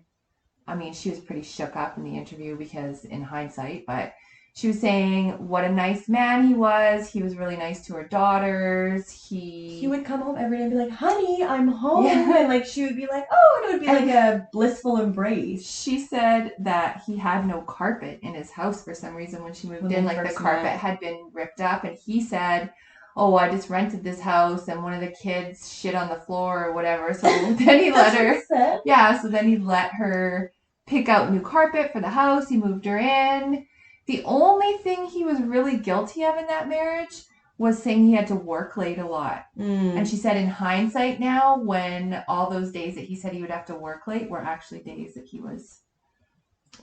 [SPEAKER 2] she was pretty shook up in the interview because in hindsight, but she was saying what a nice man he was. He was really nice to her daughters. He
[SPEAKER 3] would come home every day and be like, honey, I'm home.
[SPEAKER 2] Yeah.
[SPEAKER 3] And she would be like, oh, and it would be like a blissful embrace.
[SPEAKER 2] She said that he had no carpet in his house for some reason when she moved in. Like the carpet had been ripped up, and he said, oh, I just rented this house and one of the kids shit on the floor or whatever. So then he let her. So then he let her pick out new carpet for the house. He moved her in. The only thing he was really guilty of in that marriage was saying he had to work late a lot. And she said in hindsight now, when all those days that he said he would have to work late were actually days that he was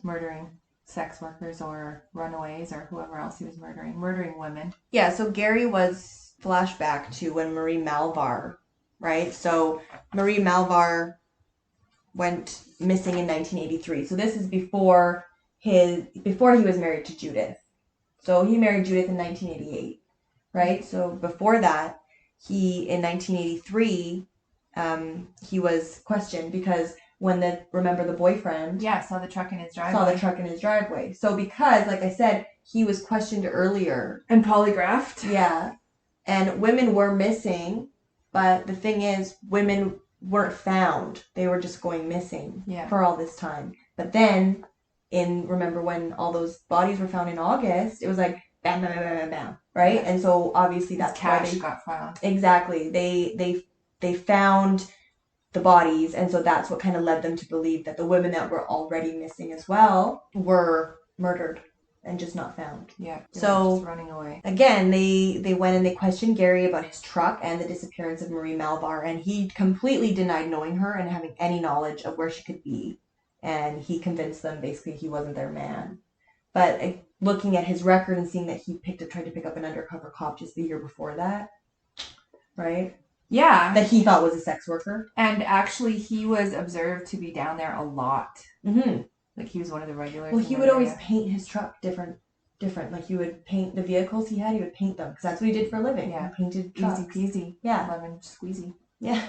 [SPEAKER 2] murdering sex workers or runaways or whoever else he was murdering women.
[SPEAKER 3] Yeah, so Gary was flashback to when Marie Malvar, right? So Marie Malvar went missing in 1983. So this is before he was married to Judith. So he married Judith in 1988, right? So before that, in 1983, he was questioned because when the boyfriend
[SPEAKER 2] saw the truck in his driveway.
[SPEAKER 3] So because, like I said, he was questioned earlier
[SPEAKER 2] and polygraphed.
[SPEAKER 3] Yeah. And women were missing, but the thing is, women weren't found. They were just going missing for all this time. But then, remember when all those bodies were found in August, it was like bam, bam, bam, bam, bam, right? And so obviously that's
[SPEAKER 2] cash got found.
[SPEAKER 3] Exactly. They found the bodies, and so that's what kind of led them to believe that the women that were already missing as well were murdered and just not found.
[SPEAKER 2] Yeah.
[SPEAKER 3] So
[SPEAKER 2] just running away.
[SPEAKER 3] Again, they went and they questioned Gary about his truck and the disappearance of Marie Malvar, and he completely denied knowing her and having any knowledge of where she could be. And he convinced them basically he wasn't their man. But looking at his record and seeing that he tried to pick up an undercover cop just the year before that, right?
[SPEAKER 2] Yeah.
[SPEAKER 3] That he thought was a sex worker.
[SPEAKER 2] And actually, he was observed to be down there a lot.
[SPEAKER 3] Mm-hmm.
[SPEAKER 2] Like he was one of the regulars.
[SPEAKER 3] Well, he would always paint his truck different. Like he would paint the vehicles he had. He would paint them because that's what he did for a living.
[SPEAKER 2] Yeah,
[SPEAKER 3] he painted trucks.
[SPEAKER 2] Easy peasy.
[SPEAKER 3] Yeah,
[SPEAKER 2] lemon squeezy.
[SPEAKER 3] Yeah.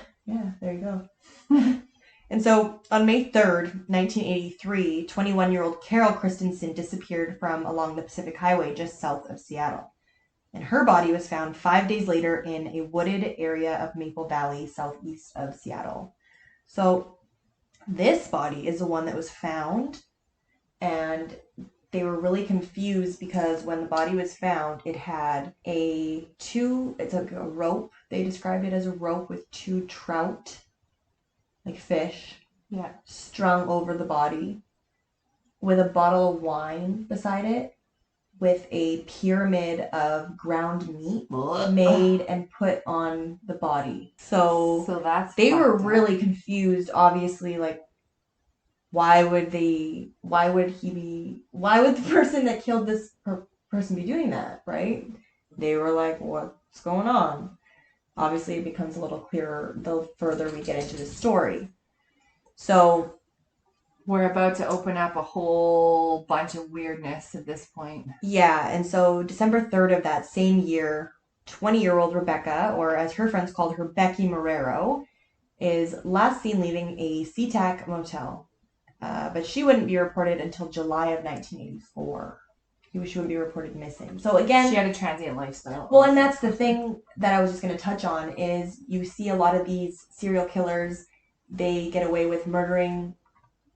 [SPEAKER 3] There you go. And so on May 3rd, 1983, 21-year-old Carol Christensen disappeared from along the Pacific Highway just south of Seattle, and her body was found 5 days later in a wooded area of Maple Valley, southeast of Seattle. So this body is the one that was found, and they were really confused because when the body was found, it had it's like a rope. They described it as a rope with 2 trout, like fish, strung over the body, with a bottle of wine beside it, with a pyramid of ground meat made and put on the body. So they were really confused, obviously, like, why would the person that killed this person be doing that, right? They were like, what's going on? Obviously, it becomes a little clearer the further we get into the story. So
[SPEAKER 2] we're about to open up a whole bunch of weirdness at this point.
[SPEAKER 3] Yeah, and so December 3rd of that same year, 20-year-old Rebecca, or as her friends called her, Becky Marrero, is last seen leaving a SeaTac motel. But she wouldn't be reported until July of 1984. She wouldn't be reported missing. So again,
[SPEAKER 2] she had a transient lifestyle.
[SPEAKER 3] Well, and that's the thing that I was just going to touch on is you see a lot of these serial killers, they get away with murdering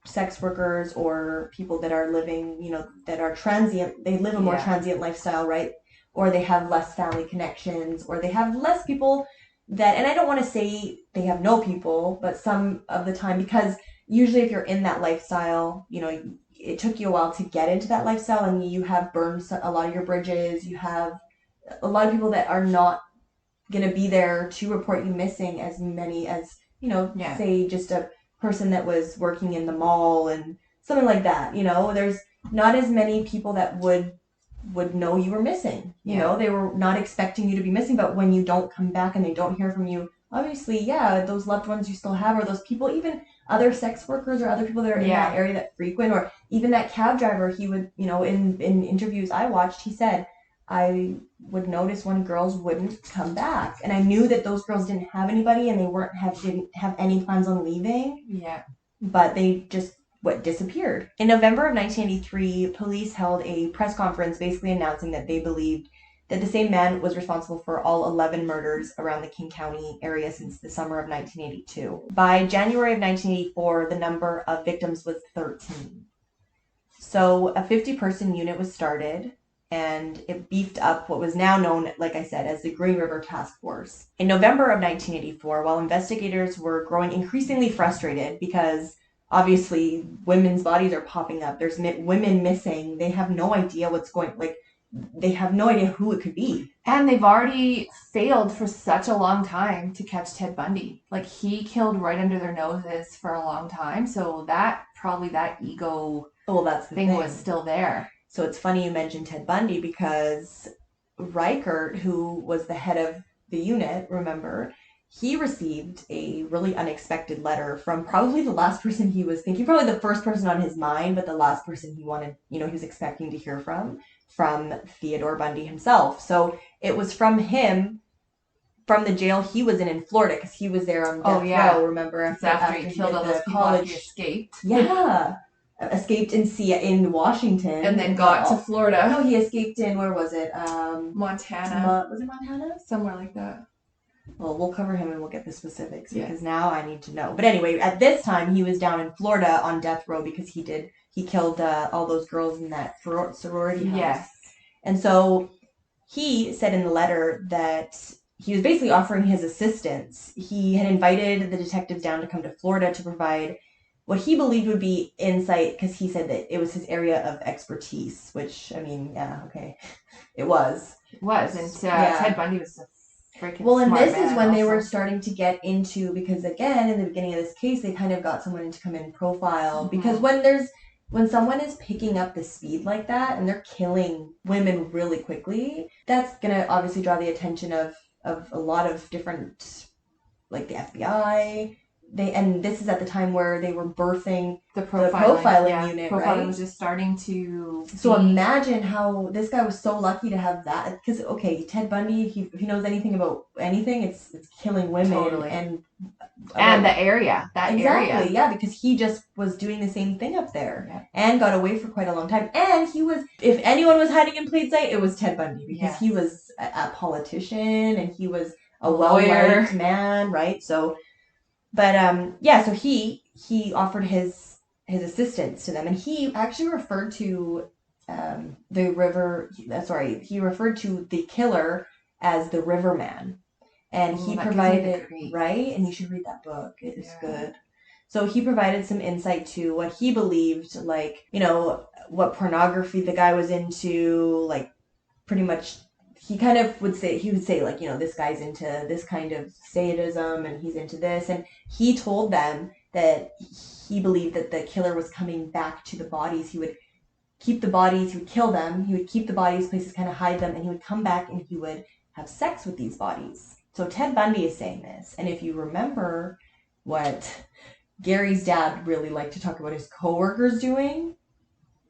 [SPEAKER 3] sex workers or people that are living, that are transient. They live a more transient lifestyle, right? Or they have less family connections, or they have less people that, and I don't want to say they have no people, but some of the time, because usually if you're in that lifestyle, it took you a while to get into that lifestyle, and you have burned a lot of your bridges, you have a lot of people that are not going to be there to report you missing as many as, say just a person that was working in the mall and something like that. There's not as many people that would know you were missing. They were not expecting you to be missing, but when you don't come back and they don't hear from you, obviously, those loved ones you still have, or those people, even other sex workers or other people that are in that area that frequent, or even that cab driver, he would, in interviews I watched, he said, I would notice when girls wouldn't come back, and I knew that those girls didn't have anybody and they didn't have any plans on leaving.
[SPEAKER 2] Yeah.
[SPEAKER 3] But they just disappeared. In November of 1983, police held a press conference basically announcing that they believed that the same man was responsible for all 11 murders around the King County area since the summer of 1982. By January of 1984, the number of victims was 13. So a 50-person unit was started, and it beefed up what was now known, like I said, as the Green River Task Force. In November of 1984, while investigators were growing increasingly frustrated because obviously women's bodies are popping up, there's women missing, they have no idea what's going, they have no idea who it could be.
[SPEAKER 2] And they've already failed for such a long time to catch Ted Bundy. He killed right under their noses for a long time, so that ego thing was still there.
[SPEAKER 3] So it's funny you mentioned Ted Bundy, because Reichert, who was the head of the unit, remember, he received a really unexpected letter from probably the last person he was thinking, probably the first person on his mind, but the last person he wanted, he was expecting to hear from Theodore Bundy himself. So it was from him, from the jail he was in Florida, because he was there on death row, remember?
[SPEAKER 2] After he killed all those people, he escaped.
[SPEAKER 3] Yeah. Escaped in Washington.
[SPEAKER 2] And then got to Florida.
[SPEAKER 3] No, he escaped in, where was it?
[SPEAKER 2] Montana.
[SPEAKER 3] Was it Montana?
[SPEAKER 2] Somewhere like that.
[SPEAKER 3] Well, we'll cover him and we'll get the specifics, because now I need to know. But anyway, at this time, he was down in Florida on death row because he killed all those girls in that sorority house.
[SPEAKER 2] Yes.
[SPEAKER 3] And so he said in the letter that he was basically offering his assistance. He had invited the detectives down to come to Florida to provide what he believed would be insight, because he said that it was his area of expertise, which, I mean, it was.
[SPEAKER 2] It was, and Ted Bundy was a freaking
[SPEAKER 3] and
[SPEAKER 2] smart
[SPEAKER 3] this
[SPEAKER 2] man
[SPEAKER 3] is when they
[SPEAKER 2] also.
[SPEAKER 3] were starting to get into, because again, in the beginning of this case, they kind of got someone in to come in and profile, because when someone is picking up the speed like that, and they're killing women really quickly, that's going to obviously draw the attention of a lot of different, like the FBI. And this is at the time where they were birthing the profiling unit,
[SPEAKER 2] profiling
[SPEAKER 3] right?
[SPEAKER 2] was just starting to.
[SPEAKER 3] So imagine how this guy was so lucky to have that, because Ted Bundy, if he knows anything about anything, it's killing women.
[SPEAKER 2] Totally.
[SPEAKER 3] and
[SPEAKER 2] the area,
[SPEAKER 3] exactly, yeah, because he just was doing the same thing up there and got away for quite a long time. And he was, if anyone was hiding in plain sight, it was Ted Bundy, because he was a politician and he was a well-liked man, right? So. But so he offered his assistance to them, and he actually referred to he referred to the killer as the Riverman, and he provided, right? And you should read that book; it is good. So he provided some insight to what he believed, like, what pornography the guy was into, like, pretty much. He would say, like, this guy's into this kind of sadism and he's into this. And he told them that he believed that the killer was coming back to the bodies. He would keep the bodies, he would kill them, he would keep the bodies, places kind of hide them, and he would come back and he would have sex with these bodies. So Ted Bundy is saying this. And if you remember what Gary's dad really liked to talk about his coworkers doing.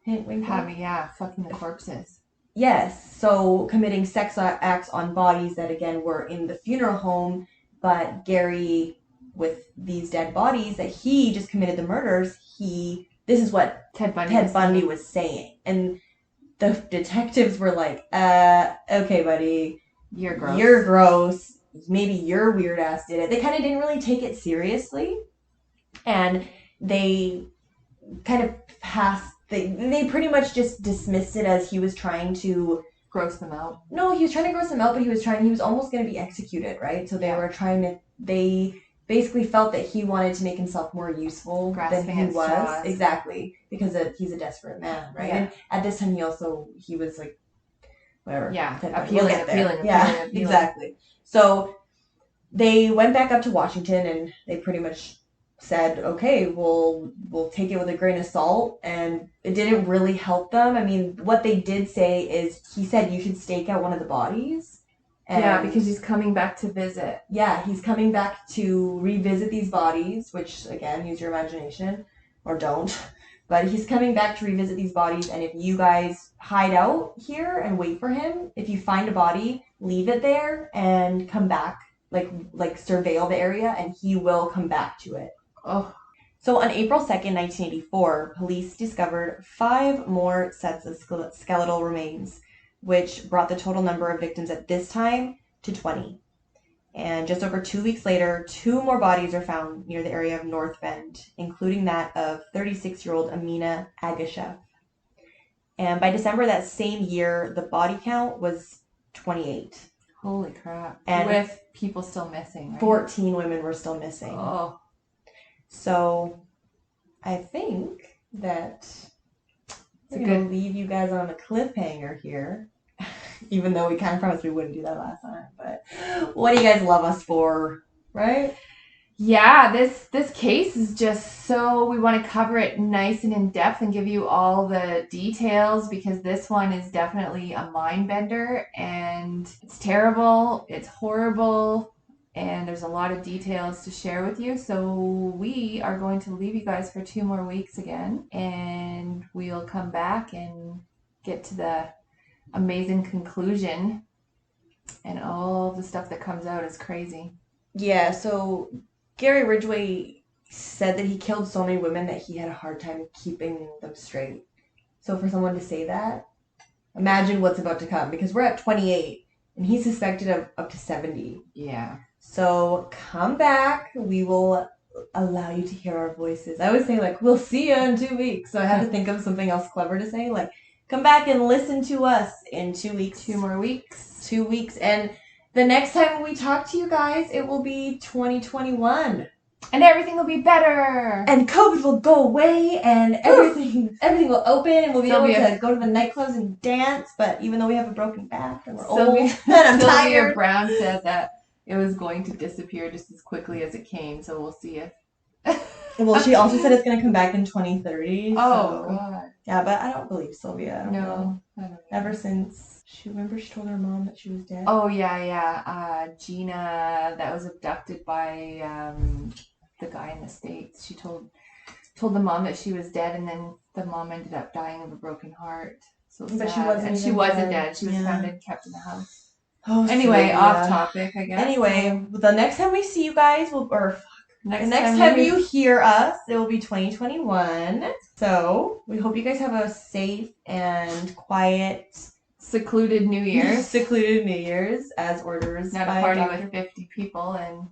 [SPEAKER 2] Fucking the corpses.
[SPEAKER 3] Yes, so committing sex acts on bodies that, again, were in the funeral home, but Gary, with these dead bodies that he just committed the murders, this is what Ted Bundy was saying. And the detectives were like, okay, buddy.
[SPEAKER 2] You're gross.
[SPEAKER 3] You're gross. Maybe your weird ass did it. They kind of didn't really take it seriously. And they kind of passed. They pretty much just dismissed it as he was trying to
[SPEAKER 2] gross them out.
[SPEAKER 3] No, he was trying to gross them out, but he was almost going to be executed, right? So they basically felt that he wanted to make himself more useful than he was. Straws. Exactly. Because he's a desperate man, right? Yeah. And at this time he was like whatever.
[SPEAKER 2] Yeah,
[SPEAKER 3] We'll get there. Yeah, exactly. So they went back up to Washington and they pretty much said, okay, we'll take it with a grain of salt, and it didn't really help them. I mean, what they did say is he said you should stake out one of the bodies.
[SPEAKER 2] Yeah, because he's coming back to visit.
[SPEAKER 3] Yeah, he's coming back to revisit these bodies, which, again, use your imagination, or don't. But he's coming back to revisit these bodies, and if you guys hide out here and wait for him, if you find a body, leave it there and come back, like surveil the area, and he will come back to it.
[SPEAKER 2] Oh.
[SPEAKER 3] So on April 2nd, 1984, police discovered 5 more sets of skeletal remains, which brought the total number of victims at this time to 20. And just over 2 weeks later, 2 more bodies are found near the area of North Bend, including that of 36-year-old Amina Agashev. And by December that same year, the body count was 28.
[SPEAKER 2] Holy crap.
[SPEAKER 3] And
[SPEAKER 2] with people still missing, right?
[SPEAKER 3] 14 women were still missing.
[SPEAKER 2] Oh.
[SPEAKER 3] So I think that we're going to leave you guys on a cliffhanger here. Even though we kind of promised we wouldn't do that last time. But what do you guys love us for, right?
[SPEAKER 2] Yeah, this case is just so, we want to cover it nice and in depth and give you all the details, because this one is definitely a mind bender, and it's terrible, it's horrible, and there's a lot of details to share with you. So we are going to leave you guys for 2 more weeks again, and we'll come back and get to the amazing conclusion, and all the stuff that comes out is crazy.
[SPEAKER 3] Yeah, so Gary Ridgway said that he killed so many women that he had a hard time keeping them straight. So for someone to say that, imagine what's about to come, because we're at 28 and he's suspected of up to 70.
[SPEAKER 2] Yeah.
[SPEAKER 3] So come back. We will allow you to hear our voices. I always say, like, we'll see you in 2 weeks. So I had to think of something else clever to say. Like, come back and listen to us in 2 weeks.
[SPEAKER 2] 2 more weeks.
[SPEAKER 3] 2 weeks. And the next time we talk to you guys, it will be 2021.
[SPEAKER 2] And everything will be better.
[SPEAKER 3] And COVID will go away, and everything will open, and we'll be able to go to the nightclubs and dance. But even though we have a broken back and we're old and I'm tired.
[SPEAKER 2] Brown said that it was going to disappear just as quickly as it came, so we'll see if...
[SPEAKER 3] Well, she also said it's going to come back in 2030.
[SPEAKER 2] Oh, God.
[SPEAKER 3] Yeah, but I don't believe Sylvia.
[SPEAKER 2] No. I don't know.
[SPEAKER 3] Ever since... she told her mom that she was dead?
[SPEAKER 2] Oh, yeah. Gina, that was abducted by the guy in the States. She told the mom that she was dead, and then the mom ended up dying of a broken heart. So
[SPEAKER 3] but
[SPEAKER 2] sad.
[SPEAKER 3] she wasn't
[SPEAKER 2] dead. She was found and kept in the house.
[SPEAKER 3] Oh,
[SPEAKER 2] anyway, off topic, I guess.
[SPEAKER 3] Anyway, the next time we see you guys, next time you hear us, it will be 2021. So we hope you guys have a safe and quiet,
[SPEAKER 2] secluded New Year's.
[SPEAKER 3] Secluded New Year's, as orders.
[SPEAKER 2] Not a party with 50 people and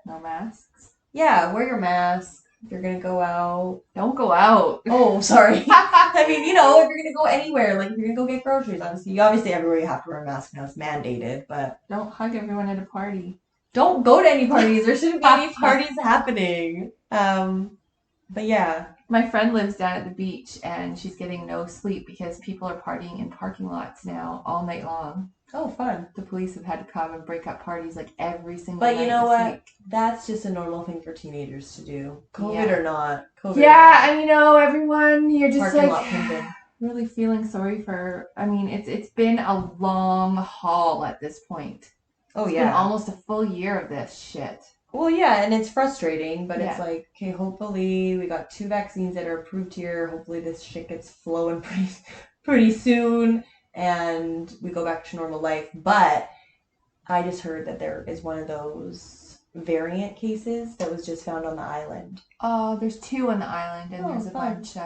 [SPEAKER 2] no masks.
[SPEAKER 3] Yeah, wear your mask. If you're gonna go out,
[SPEAKER 2] don't go out.
[SPEAKER 3] Oh, sorry. I mean, if you're gonna go anywhere, like if you're gonna go get groceries, obviously everywhere you have to wear a mask now. It's mandated, but
[SPEAKER 2] don't hug everyone at a party.
[SPEAKER 3] Don't go to any parties. There shouldn't be any parties happening. But yeah.
[SPEAKER 2] My friend lives down at the beach, and she's getting no sleep because people are partying in parking lots now all night long.
[SPEAKER 3] Oh, fun.
[SPEAKER 2] The police have had to come and break up parties like every single night.
[SPEAKER 3] But you know what? That's just a normal thing for teenagers to do. COVID or not. COVID.
[SPEAKER 2] Yeah, and everyone, you're just
[SPEAKER 3] parking lot pimping.
[SPEAKER 2] Really feeling sorry for, it's been a long haul at this point.
[SPEAKER 3] Oh,
[SPEAKER 2] it's been almost a full year of this shit.
[SPEAKER 3] Well, yeah, and it's frustrating, but it's like, okay, hopefully we got 2 vaccines that are approved here. Hopefully this shit gets flowing pretty soon, and we go back to normal life. But I just heard that there is one of those variant cases that was just found on the island.
[SPEAKER 2] Oh, there's 2 on the island, and there's a bunch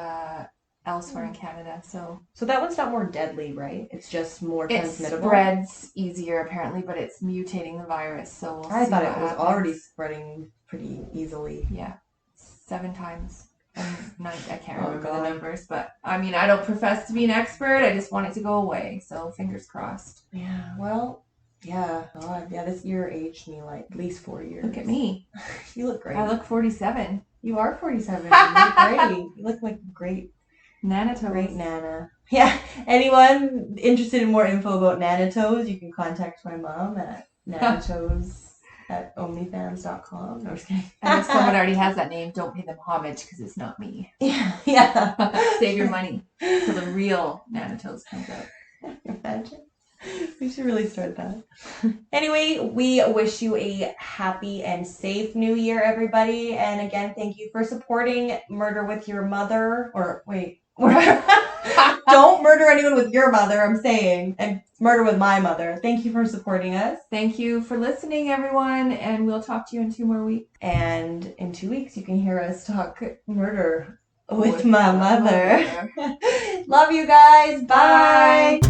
[SPEAKER 2] elsewhere in Canada. So
[SPEAKER 3] that one's not more deadly, right? It's just more transmittable.
[SPEAKER 2] It spreads easier apparently, but it's mutating the virus. So
[SPEAKER 3] I thought it was already spreading pretty easily.
[SPEAKER 2] Yeah, 7 times. I can't remember the numbers, but I don't profess to be an expert. I just want it to go away. So fingers crossed.
[SPEAKER 3] Yeah. Well. Yeah. God. Yeah. This year aged me like at least 4 years.
[SPEAKER 2] Look at me.
[SPEAKER 3] You look great.
[SPEAKER 2] I look 47.
[SPEAKER 3] You are 47. You look great. You look like great.
[SPEAKER 2] Nanatoes.
[SPEAKER 3] Great Nana. Yeah. Anyone interested in more info about Nanatoes, you can contact my mom at nanatoes@onlyfans.com. No, I'm just kidding.
[SPEAKER 2] And if someone already has that name, don't pay them homage because it's not me.
[SPEAKER 3] Yeah.
[SPEAKER 2] Save your money till the real Nanatoes comes out.
[SPEAKER 3] Imagine. We should really start that. Anyway, we wish you a happy and safe new year, everybody. And again, thank you for supporting Murder with Your Mother. Or wait. Don't murder anyone with your mother, I'm saying. And murder with my mother. Thank you for supporting us.
[SPEAKER 2] Thank you for listening, everyone. And we'll talk to you in 2 more weeks.
[SPEAKER 3] And in 2 weeks, you can hear us talk murder with my mother. Love you guys. Bye.